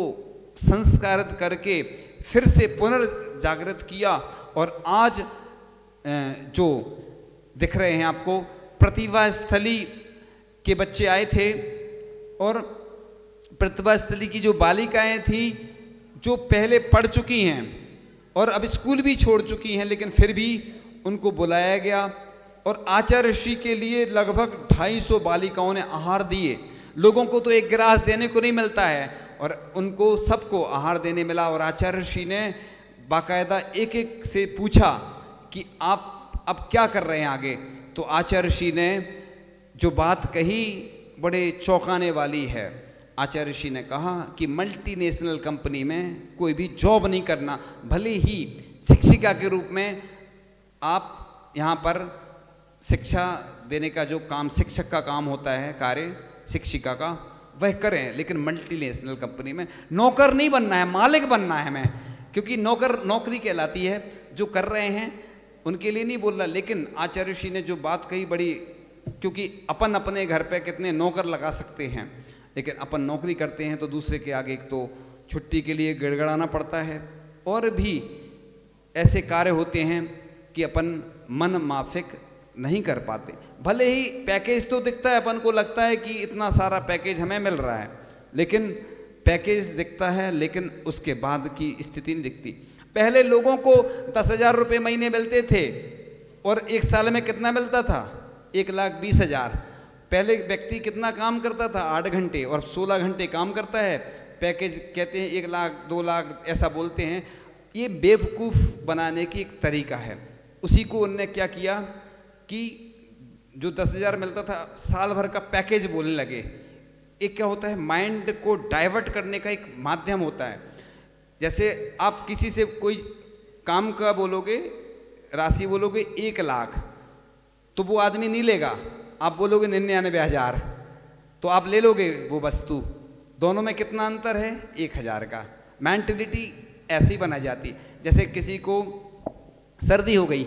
संस्कारित करके फिर से पुनर्जागृत किया। और आज जो दिख रहे हैं आपको, प्रतिभा स्थली के बच्चे आए थे, और प्रतिभा स्थली की जो बालिकाएं थी, जो पहले पढ़ चुकी हैं और अब स्कूल भी छोड़ चुकी हैं, लेकिन फिर भी उनको बुलाया गया और आचार्य श्री के लिए लगभग 250 बालिकाओं ने आहार दिए। लोगों को तो एक गिलास देने को नहीं मिलता है, और उनको सबको आहार देने मिला। और आचार्य श्री ने बाकायदा एक एक से पूछा कि आप अब क्या कर रहे हैं आगे। तो आचार्य श्री ने जो बात कही बड़े चौंकाने वाली है। आचार्य ऋषि ने कहा कि मल्टीनेशनल कंपनी में कोई भी जॉब नहीं करना, भले ही शिक्षिका के रूप में आप यहाँ पर शिक्षा देने का जो काम शिक्षक का काम होता है, कार्य शिक्षिका का, वह करें, लेकिन मल्टीनेशनल कंपनी में नौकर नहीं बनना है, मालिक बनना है हमें। क्योंकि नौकर नौकरी कहलाती है, जो कर रहे हैं उनके लिए नहीं बोल रहा। लेकिन आचार्य ऋषि ने जो बात कही बड़ी, क्योंकि अपन अपने घर पे कितने नौकर लगा सकते हैं, लेकिन अपन नौकरी करते हैं तो दूसरे के आगे एक तो छुट्टी के लिए गिड़गड़ाना पड़ता है, और भी ऐसे कार्य होते हैं कि अपन मन माफिक नहीं कर पाते। भले ही पैकेज तो दिखता है, अपन को लगता है कि इतना सारा पैकेज हमें मिल रहा है, लेकिन पैकेज दिखता है, लेकिन उसके बाद की स्थिति नहीं दिखती। पहले लोगों को 10,000 रुपये महीने मिलते थे, और एक साल में कितना मिलता था? 1,20,000। पहले व्यक्ति कितना काम करता था? 8 घंटे, और 16 घंटे काम करता है। पैकेज कहते हैं 1 लाख 2 लाख ऐसा बोलते हैं। ये बेवकूफ़ बनाने की एक तरीका है। उसी को उनने क्या किया कि जो 10,000 मिलता था, साल भर का पैकेज बोलने लगे। एक क्या होता है, माइंड को डाइवर्ट करने का एक माध्यम होता है। जैसे आप किसी से कोई काम का बोलोगे, राशि बोलोगे 1 लाख, तो वो आदमी नहीं लेगा। आप बोलोगे 99,000, तो आप ले लोगे वो वस्तु। दोनों में कितना अंतर है? 1,000 का। मेंटलिटी ऐसी बनाई जाती। जैसे किसी को सर्दी हो गई,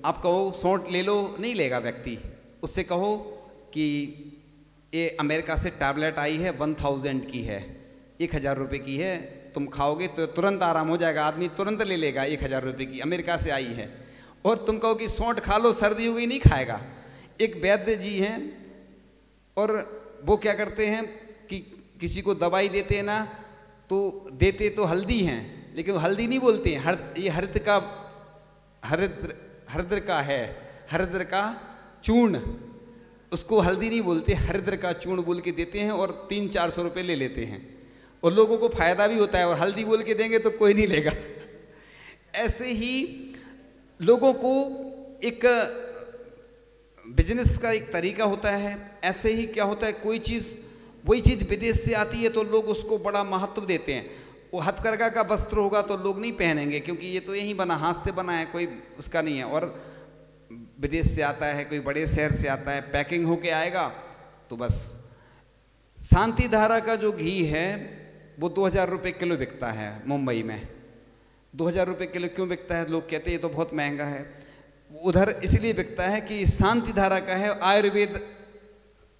आप कहो सौंठ ले लो, नहीं लेगा व्यक्ति। उससे कहो कि ये अमेरिका से टैबलेट आई है, 1000 की है, 1,000 रुपये की है, तुम खाओगे तो तुरंत आराम हो जाएगा। आदमी तुरंत ले लेगा, 1,000 रुपये की अमेरिका से आई है। और तुम कहो कि सौंठ खा लो, सर्दी हो गई, नहीं खाएगा। एक वैद्य जी हैं, और वो क्या करते हैं कि किसी को दवाई देते हैं ना, तो देते तो हल्दी हैं, लेकिन वो हल्दी नहीं बोलते हैं, ये हरिद्र का है, हरिद्र का चूर्ण, उसको हल्दी नहीं बोलते, हरिद्र का चूर्ण बोल के देते हैं, और 300-400 रुपये ले लेते हैं, और लोगों को फायदा भी होता है। और हल्दी बोल के देंगे तो कोई नहीं लेगा। ऐसे ही लोगों को एक बिजनेस का एक तरीका होता है। ऐसे ही क्या होता है, कोई चीज़, वही चीज़ विदेश से आती है तो लोग उसको बड़ा महत्व देते हैं। वो हथकरघा का वस्त्र होगा तो लोग नहीं पहनेंगे, क्योंकि ये तो यहीं बना, हाथ से बना है, कोई उसका नहीं है। और विदेश से आता है, कोई बड़े शहर से आता है, पैकिंग होके आएगा, तो बस। शांति धारा का जो घी है वो 2,000 रुपये किलो बिकता है मुंबई में। 2,000 रुपये किलो क्यों बिकता है? लोग कहते हैं ये तो बहुत महंगा है। उधर इसलिए बिकता है कि शांति धारा का है, आयुर्वेद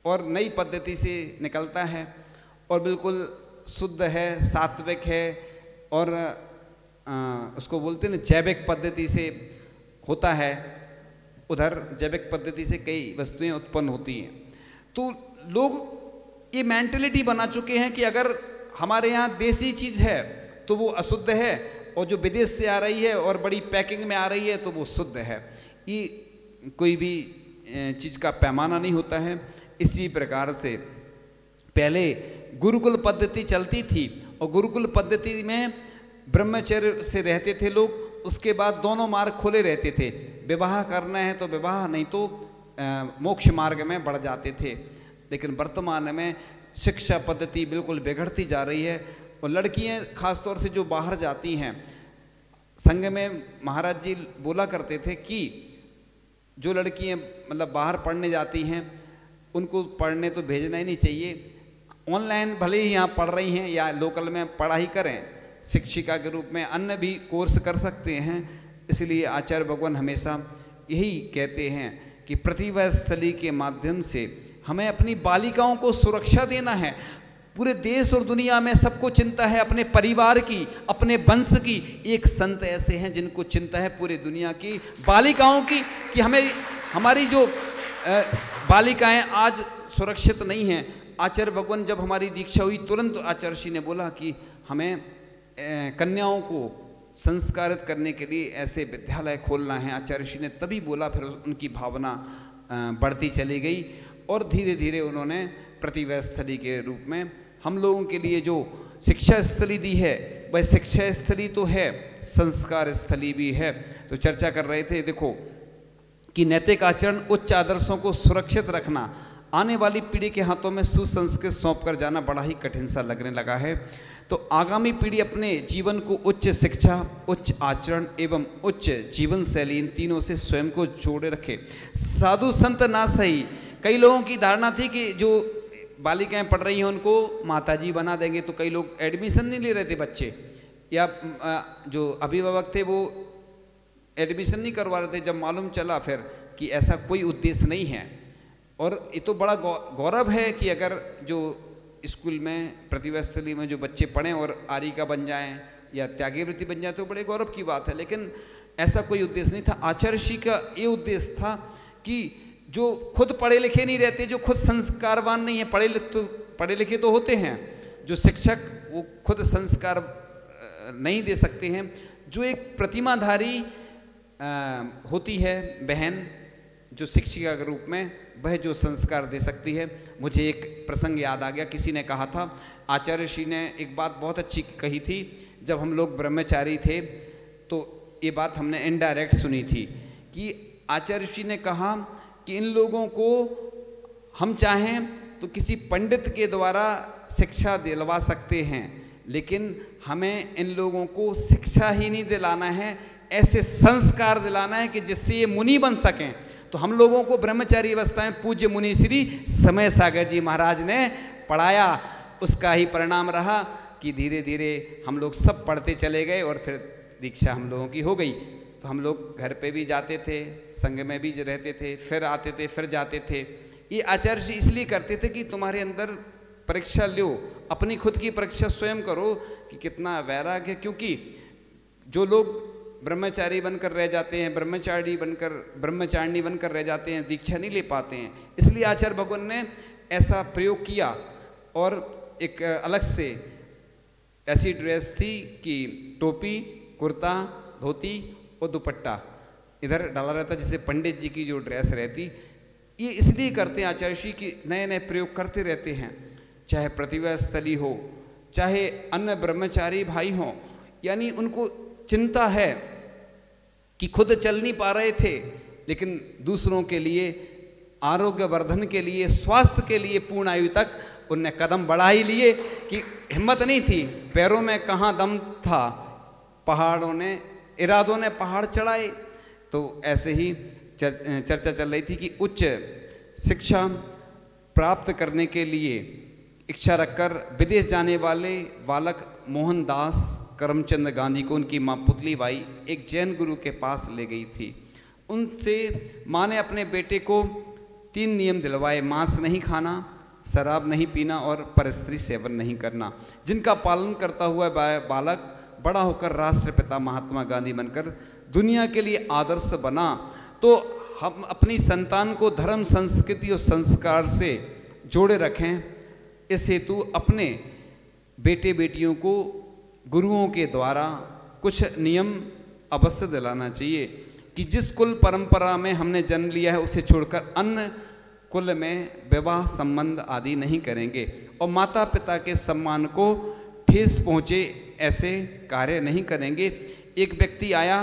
और नई पद्धति से निकलता है, और बिल्कुल शुद्ध है, सात्विक है, और उसको बोलते हैं ना जैविक पद्धति से होता है। उधर जैविक पद्धति से कई वस्तुएं उत्पन्न होती हैं। तो लोग ये मेंटलिटी बना चुके हैं कि अगर हमारे यहाँ देसी चीज़ है तो वो अशुद्ध है, और जो विदेश से आ रही है और बड़ी पैकिंग में आ रही है तो वो शुद्ध है। ये कोई भी चीज़ का पैमाना नहीं होता है। इसी प्रकार से पहले गुरुकुल पद्धति चलती थी, और गुरुकुल पद्धति में ब्रह्मचर्य से रहते थे लोग। उसके बाद दोनों मार्ग खुले रहते थे, विवाह करना है तो विवाह, नहीं तो मोक्ष मार्ग में बढ़ जाते थे। लेकिन वर्तमान में शिक्षा पद्धति बिल्कुल बिगड़ती जा रही है, और लड़कियां खासतौर से जो बाहर जाती हैं, संघ में महाराज जी बोला करते थे कि जो लड़कियां मतलब बाहर पढ़ने जाती हैं उनको पढ़ने तो भेजना ही नहीं चाहिए। ऑनलाइन भले ही यहाँ पढ़ रही हैं या लोकल में पढ़ाई करें, शिक्षिका के रूप में अन्य भी कोर्स कर सकते हैं। इसलिए आचार्य भगवान हमेशा यही कहते हैं कि प्रतिभा स्थली के माध्यम से हमें अपनी बालिकाओं को सुरक्षा देना है। पूरे देश और दुनिया में सबको चिंता है अपने परिवार की, अपने वंश की। एक संत ऐसे हैं जिनको चिंता है पूरी दुनिया की बालिकाओं की, कि हमारी जो बालिकाएं आज सुरक्षित नहीं हैं। आचार्य भगवान जब हमारी दीक्षा हुई, तुरंत आचार्य श्री ने बोला कि हमें कन्याओं को संस्कारित करने के लिए ऐसे विद्यालय खोलना है। आचार्य श्री ने तभी बोला, फिर उनकी भावना बढ़ती चली गई, और धीरे धीरे उन्होंने प्रतिभा स्थली के रूप में हम लोगों के लिए जो शिक्षा स्थली दी है, वह शिक्षा स्थली तो है, संस्कार स्थली भी है। तो चर्चा कर रहे थे, देखो कि नैतिक आचरण, उच्च आदर्शों को सुरक्षित रखना, आने वाली पीढ़ी के हाथों में सुसंस्कृत सौंप कर जाना बड़ा ही कठिन सा लगने लगा है। तो आगामी पीढ़ी अपने जीवन को उच्च शिक्षा, उच्च आचरण एवं उच्च जीवन शैली, इन तीनों से स्वयं को जोड़े रखे। साधु संत ना सही, कई लोगों की धारणा थी कि जो बालिकाएं पढ़ रही हैं उनको माताजी बना देंगे, तो कई लोग एडमिशन नहीं ले रहे थे बच्चे, या जो अभिभावक थे वो एडमिशन नहीं करवा रहे थे। जब मालूम चला फिर कि ऐसा कोई उद्देश्य नहीं है, और ये तो बड़ा गौरव है कि अगर जो स्कूल में प्रतिभा स्थली में जो बच्चे पढ़ें और आरिका बन जाएं या त्यागीवृत्ति बन जाए तो बड़े गौरव की बात है, लेकिन ऐसा कोई उद्देश्य नहीं था। आचार्य श्री का ये उद्देश्य था कि जो खुद पढ़े लिखे नहीं रहते, जो खुद संस्कारवान नहीं है, पढ़े लिखे तो होते हैं, जो शिक्षक वो खुद संस्कार नहीं दे सकते हैं, जो एक प्रतिमाधारी होती है बहन जो शिक्षिका के रूप में, वह जो संस्कार दे सकती है। मुझे एक प्रसंग याद आ गया, किसी ने कहा था, आचार्य श्री ने एक बात बहुत अच्छी कही थी। जब हम लोग ब्रह्मचारी थे तो ये बात हमने इनडायरेक्ट सुनी थी कि आचार्य श्री ने कहा कि इन लोगों को हम चाहें तो किसी पंडित के द्वारा शिक्षा दिलवा सकते हैं, लेकिन हमें इन लोगों को शिक्षा ही नहीं दिलाना है, ऐसे संस्कार दिलाना है कि जिससे ये मुनि बन सकें। तो हम लोगों को ब्रह्मचारी अवस्था में पूज्य मुनि श्री समय सागर जी महाराज ने पढ़ाया। उसका ही परिणाम रहा कि धीरे धीरे हम लोग सब पढ़ते चले गए और फिर दीक्षा हम लोगों की हो गई। तो हम लोग घर पे भी जाते थे, संग में भी रहते थे, फिर आते थे, फिर जाते थे। ये आचार्य जी इसलिए करते थे कि तुम्हारे अंदर परीक्षा लो, अपनी खुद की परीक्षा स्वयं करो कि कितना वैराग्य है। क्योंकि जो लोग ब्रह्मचारी बनकर रह जाते हैं, ब्रह्मचारिणी बनकर रह जाते हैं, दीक्षा नहीं ले पाते हैं। इसलिए आचार्य भगवान ने ऐसा प्रयोग किया। और एक अलग से ऐसी ड्रेस थी कि टोपी, कुर्ता, धोती और दुपट्टा इधर डाला रहता, जैसे पंडित जी की जो ड्रेस रहती। ये इसलिए करते हैं आचार्य श्री कि नए नए प्रयोग करते रहते हैं, चाहे प्रतिभा स्थली हो, चाहे अन्य ब्रह्मचारी भाई हों। यानी उनको चिंता है कि खुद चल नहीं पा रहे थे, लेकिन दूसरों के लिए, आरोग्य वर्धन के लिए, स्वास्थ्य के लिए पूर्ण आयु तक उनने कदम बढ़ा ही लिए कि हिम्मत नहीं थी, पैरों में कहाँ दम था, पहाड़ों ने, इरादों ने पहाड़ चढ़ाए। तो ऐसे ही चर्चा चल रही थी कि उच्च शिक्षा प्राप्त करने के लिए इच्छा रखकर विदेश जाने वाले बालक मोहनदास करमचंद गांधी को उनकी माँ पुतली बाई एक जैन गुरु के पास ले गई थी। उनसे माँ ने अपने बेटे को 3 नियम दिलवाए: मांस नहीं खाना, शराब नहीं पीना और परस्त्री सेवन नहीं करना, जिनका पालन करता हुआ बालक बड़ा होकर राष्ट्रपिता महात्मा गांधी बनकर दुनिया के लिए आदर्श बना। तो हम अपनी संतान को धर्म, संस्कृति और संस्कार से जोड़े रखें। इस हेतु अपने बेटे बेटियों को गुरुओं के द्वारा कुछ नियम अवश्य दिलाना चाहिए कि जिस कुल परंपरा में हमने जन्म लिया है उसे छोड़कर अन्य कुल में विवाह संबंध आदि नहीं करेंगे, और माता पिता के सम्मान को ठेस पहुँचे ऐसे कार्य नहीं करेंगे। एक व्यक्ति आया,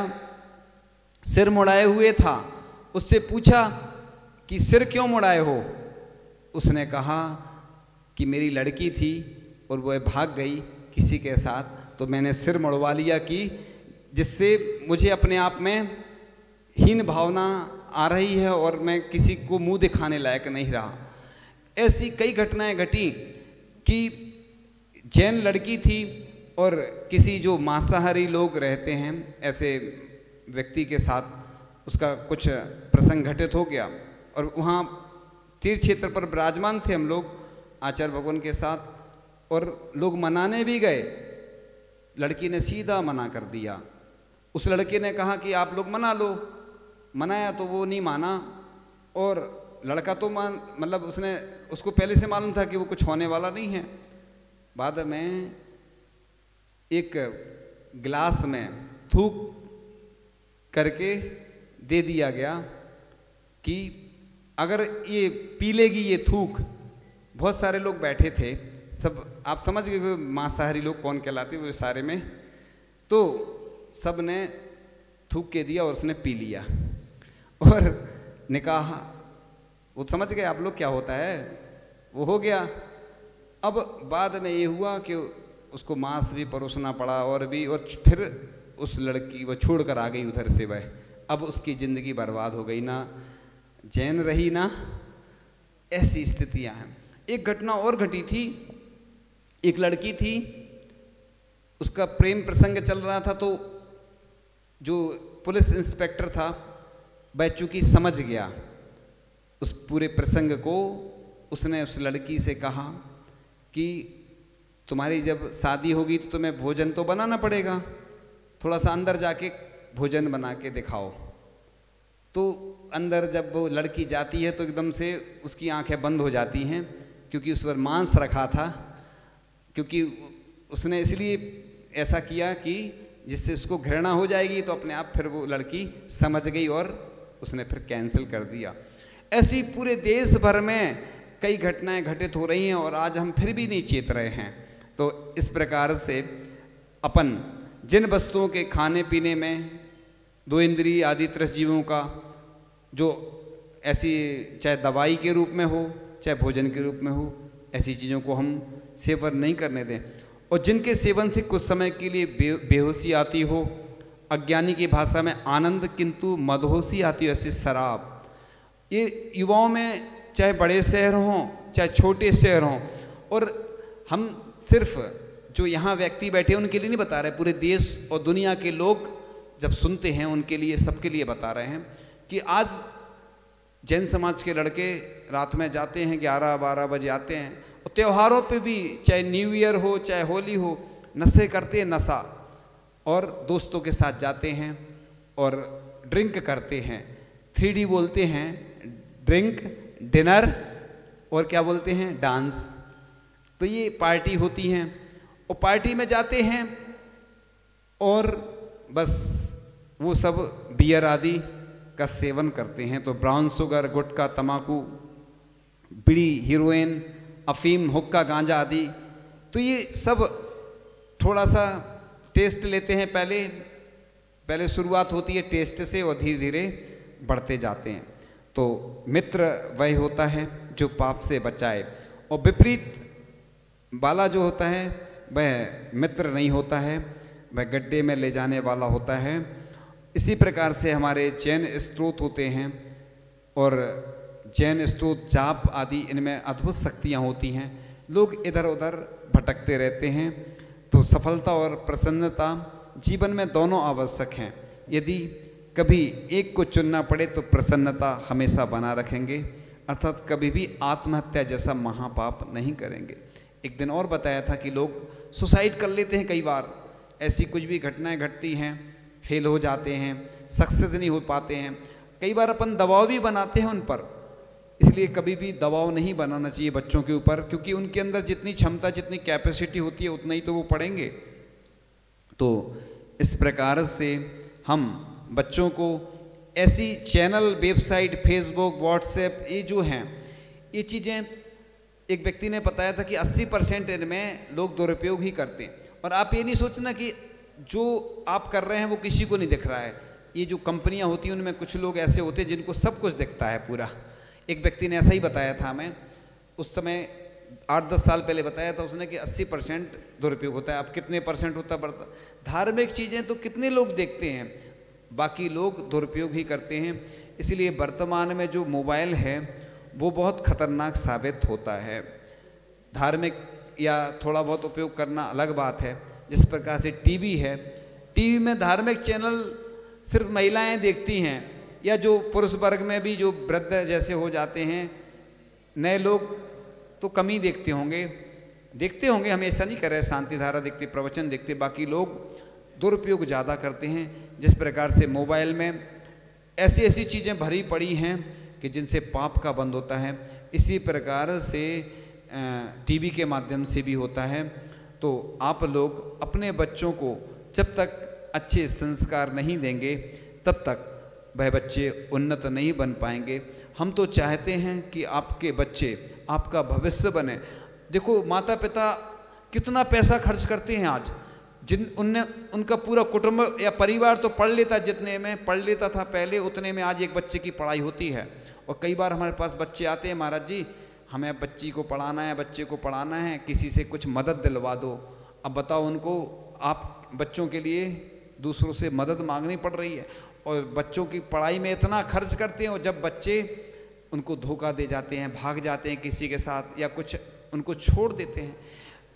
सिर मुड़ाए हुए था, उससे पूछा कि सिर क्यों मुड़ाए हो? उसने कहा कि मेरी लड़की थी और वह भाग गई किसी के साथ, तो मैंने सिर मुड़वा लिया कि जिससे मुझे अपने आप में हीन भावना आ रही है और मैं किसी को मुंह दिखाने लायक नहीं रहा। ऐसी कई घटनाएं घटी कि जैन लड़की थी और किसी जो मांसाहारी लोग रहते हैं ऐसे व्यक्ति के साथ उसका कुछ प्रसंग घटित हो गया, और वहाँ तीर्थ क्षेत्र पर विराजमान थे हम लोग आचार्य भगवान के साथ, और लोग मनाने भी गए। लड़की ने सीधा मना कर दिया। उस लड़के ने कहा कि आप लोग मना लो। मनाया तो वो नहीं माना, और लड़का तो मतलब उसको पहले से मालूम था कि वो कुछ होने वाला नहीं है। बाद में एक गिलास में थूक करके दे दिया गया कि अगर ये पी लेगी ये थूक। बहुत सारे लोग बैठे थे, सब आप समझ गए मांसाहारी लोग कौन कहलाते वो सारे में। तो सब ने थूक के दिया और उसने पी लिया, और निकाह वो समझ गए आप लोग क्या होता है, वो हो गया। अब बाद में ये हुआ कि उसको मांस भी परोसना पड़ा और फिर उस लड़की वो छोड़ कर आ गई उधर से वह। अब उसकी ज़िंदगी बर्बाद हो गई, ना चैन रही ना, ऐसी स्थितियां हैं। एक घटना और घटी थी, एक लड़की थी, उसका प्रेम प्रसंग चल रहा था, तो जो पुलिस इंस्पेक्टर था वह चूंकि समझ गया उस पूरे प्रसंग को, उसने उस लड़की से कहा कि तुम्हारी जब शादी होगी तो तुम्हें भोजन तो बनाना पड़ेगा, थोड़ा सा अंदर जाके भोजन बना के दिखाओ। तो अंदर जब वो लड़की जाती है तो एकदम से उसकी आंखें बंद हो जाती हैं, क्योंकि उस पर मांस रखा था, क्योंकि उसने इसलिए ऐसा किया कि जिससे उसको घृणा हो जाएगी, तो अपने आप फिर वो लड़की समझ गई और उसने फिर कैंसिल कर दिया। ऐसी पूरे देश भर में कई घटनाएं घटित हो रही हैं और आज हम फिर भी नहीं चेत रहे हैं। तो इस प्रकार से अपन जिन वस्तुओं के खाने पीने में दो इंद्रिय आदि त्रस जीवों का जो ऐसी चाहे दवाई के रूप में हो चाहे भोजन के रूप में हो, ऐसी चीज़ों को हम सेवन नहीं करने दें। और जिनके सेवन से कुछ समय के लिए बेहोशी आती हो, अज्ञानी की भाषा में आनंद किंतु मदहोशी आती हो, ऐसी शराब, ये युवाओं में चाहे बड़े शहर हों चाहे छोटे शहर हों, और हम सिर्फ जो यहाँ व्यक्ति बैठे हैं उनके लिए नहीं बता रहे, पूरे देश और दुनिया के लोग जब सुनते हैं उनके लिए, सबके लिए बता रहे हैं कि आज जैन समाज के लड़के रात में जाते हैं 11-12 बजे आते हैं, और त्योहारों पे भी चाहे न्यू ईयर हो चाहे होली हो, नशे करते हैं, नशा, और दोस्तों के साथ जाते हैं और ड्रिंक करते हैं। 3D बोलते हैं, ड्रिंक, डिनर और क्या बोलते हैं, डांस। तो ये पार्टी होती हैं और पार्टी में जाते हैं और बस वो सब बियर आदि का सेवन करते हैं। तो ब्राउन शुगर, गुटखा, तम्बाकू, बीड़ी, हीरोइन, अफीम, हुक्का, गांजा आदि, तो ये सब थोड़ा सा टेस्ट लेते हैं। पहले शुरुआत होती है टेस्ट से और धीरे धीरे बढ़ते जाते हैं। तो मित्र वह होता है जो पाप से बचाए, और विपरीत वाला जो होता है वह मित्र नहीं होता है, वह गड्ढे में ले जाने वाला होता है। इसी प्रकार से हमारे जैन स्त्रोत होते हैं, और जैन स्त्रोत, जाप आदि, इनमें अद्भुत शक्तियाँ होती हैं। लोग इधर उधर भटकते रहते हैं। तो सफलता और प्रसन्नता जीवन में दोनों आवश्यक हैं। यदि कभी एक को चुनना पड़े तो प्रसन्नता हमेशा बना रखेंगे, अर्थात कभी भी आत्महत्या जैसा महापाप नहीं करेंगे। एक दिन और बताया था कि लोग सुसाइड कर लेते हैं, कई बार ऐसी कुछ भी घटनाएं घटती हैं, फेल हो जाते हैं, सक्सेस नहीं हो पाते हैं। कई बार अपन दबाव भी बनाते हैं उन पर, इसलिए कभी भी दबाव नहीं बनाना चाहिए बच्चों के ऊपर, क्योंकि उनके अंदर जितनी क्षमता, जितनी कैपेसिटी होती है उतना ही तो वो पढ़ेंगे। तो इस प्रकार से हम बच्चों को ऐसी चैनल, वेबसाइट, फेसबुक, व्हाट्सएप, ये जो हैं ये चीज़ें, एक व्यक्ति ने बताया था कि 80% इनमें लोग दुरुपयोग ही करते हैं। और आप ये नहीं सोचना कि जो आप कर रहे हैं वो किसी को नहीं दिख रहा है। ये जो कंपनियां होती हैं उनमें कुछ लोग ऐसे होते हैं जिनको सब कुछ दिखता है पूरा। एक व्यक्ति ने ऐसा ही बताया था हमें, उस समय 8-10 साल पहले बताया था उसने कि 80% दुरुपयोग होता है। अब कितने परसेंट होता बढ़ता, धार्मिक चीज़ें तो कितने लोग देखते हैं, बाकी लोग दुरुपयोग ही करते हैं। इसलिए वर्तमान में जो मोबाइल है वो बहुत खतरनाक साबित होता है। धार्मिक या थोड़ा बहुत उपयोग करना अलग बात है। जिस प्रकार से टीवी है, टीवी में धार्मिक चैनल सिर्फ महिलाएं देखती हैं, या जो पुरुष वर्ग में भी जो वृद्ध जैसे हो जाते हैं, नए लोग तो कम ही देखते होंगे, हमेशा नहीं कर रहे, शांति धारा देखते, प्रवचन देखते, बाकी लोग दुरुपयोग ज़्यादा करते हैं। जिस प्रकार से मोबाइल में ऐसी ऐसी चीज़ें भरी पड़ी हैं कि जिनसे पाप का बंद होता है, इसी प्रकार से टीवी के माध्यम से भी होता है। तो आप लोग अपने बच्चों को जब तक अच्छे संस्कार नहीं देंगे तब तक वह बच्चे उन्नत नहीं बन पाएंगे। हम तो चाहते हैं कि आपके बच्चे आपका भविष्य बने। देखो माता पिता कितना पैसा खर्च करते हैं आज, उनका पूरा कुटुंब या परिवार तो पढ़ लेता, जितने में पढ़ लेता था पहले उतने में आज एक बच्चे की पढ़ाई होती है। और कई बार हमारे पास बच्चे आते हैं, महाराज जी हमें अब बच्ची को पढ़ाना है, बच्चे को पढ़ाना है, किसी से कुछ मदद दिलवा दो। अब बताओ उनको, आप बच्चों के लिए दूसरों से मदद मांगनी पड़ रही है और बच्चों की पढ़ाई में इतना खर्च करते हैं, और जब बच्चे उनको धोखा दे जाते हैं, भाग जाते हैं किसी के साथ या कुछ उनको छोड़ देते हैं।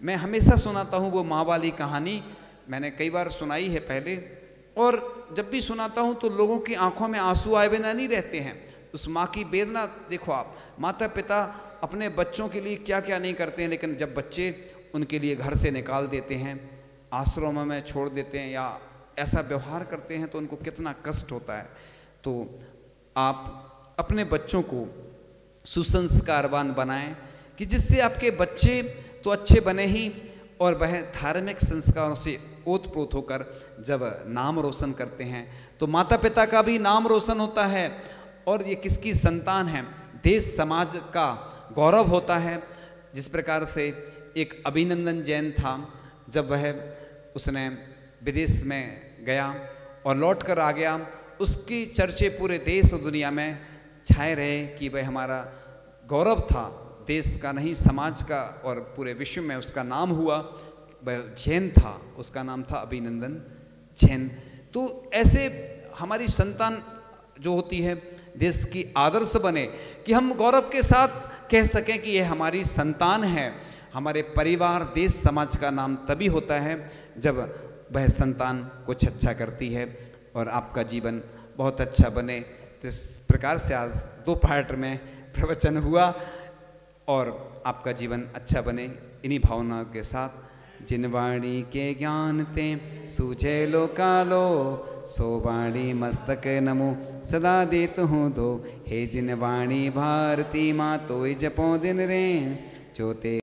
मैं हमेशा सुनाता हूँ वो माँ वाली कहानी, मैंने कई बार सुनाई है पहले, और जब भी सुनाता हूँ तो लोगों की आंखों में आंसू आए बिना नहीं रहते हैं। उस माँ की वेदना देखो आप, माता पिता अपने बच्चों के लिए क्या क्या नहीं करते हैं, लेकिन जब बच्चे उनके लिए घर से निकाल देते हैं, आश्रमों में छोड़ देते हैं या ऐसा व्यवहार करते हैं तो उनको कितना कष्ट होता है। तो आप अपने बच्चों को सुसंस्कारवान बनाएं कि जिससे आपके बच्चे तो अच्छे बने ही और वह धार्मिक संस्कारों से ओतप्रोत होकर जब नाम रोशन करते हैं तो माता पिता का भी नाम रोशन होता है और ये किसकी संतान है, देश समाज का गौरव होता है। जिस प्रकार से एक अभिनंदन जैन था, जब वह उसने विदेश में गया और लौट कर आ गया, उसकी चर्चे पूरे देश और दुनिया में छाए रहे कि वह हमारा गौरव था, देश का नहीं समाज का, और पूरे विश्व में उसका नाम हुआ। वह जैन था, उसका नाम था अभिनंदन जैन। तो ऐसे हमारी संतान जो होती है देश की आदर्श बने कि हम गौरव के साथ कह सकें कि यह हमारी संतान है। हमारे परिवार देश समाज का नाम तभी होता है जब वह संतान कुछ अच्छा करती है और आपका जीवन बहुत अच्छा बने। तो इस प्रकार से आज 2 पार्ट में प्रवचन हुआ और आपका जीवन अच्छा बने, इन्हीं भावनाओं के साथ। जिन वाणी के ज्ञान ते सूझे लो कालो, सो वाणी मस्तक नमो सदा देत हूँ दो। हे जिन वाणी भारती माँ तोय जपो दिन रेन, जो ते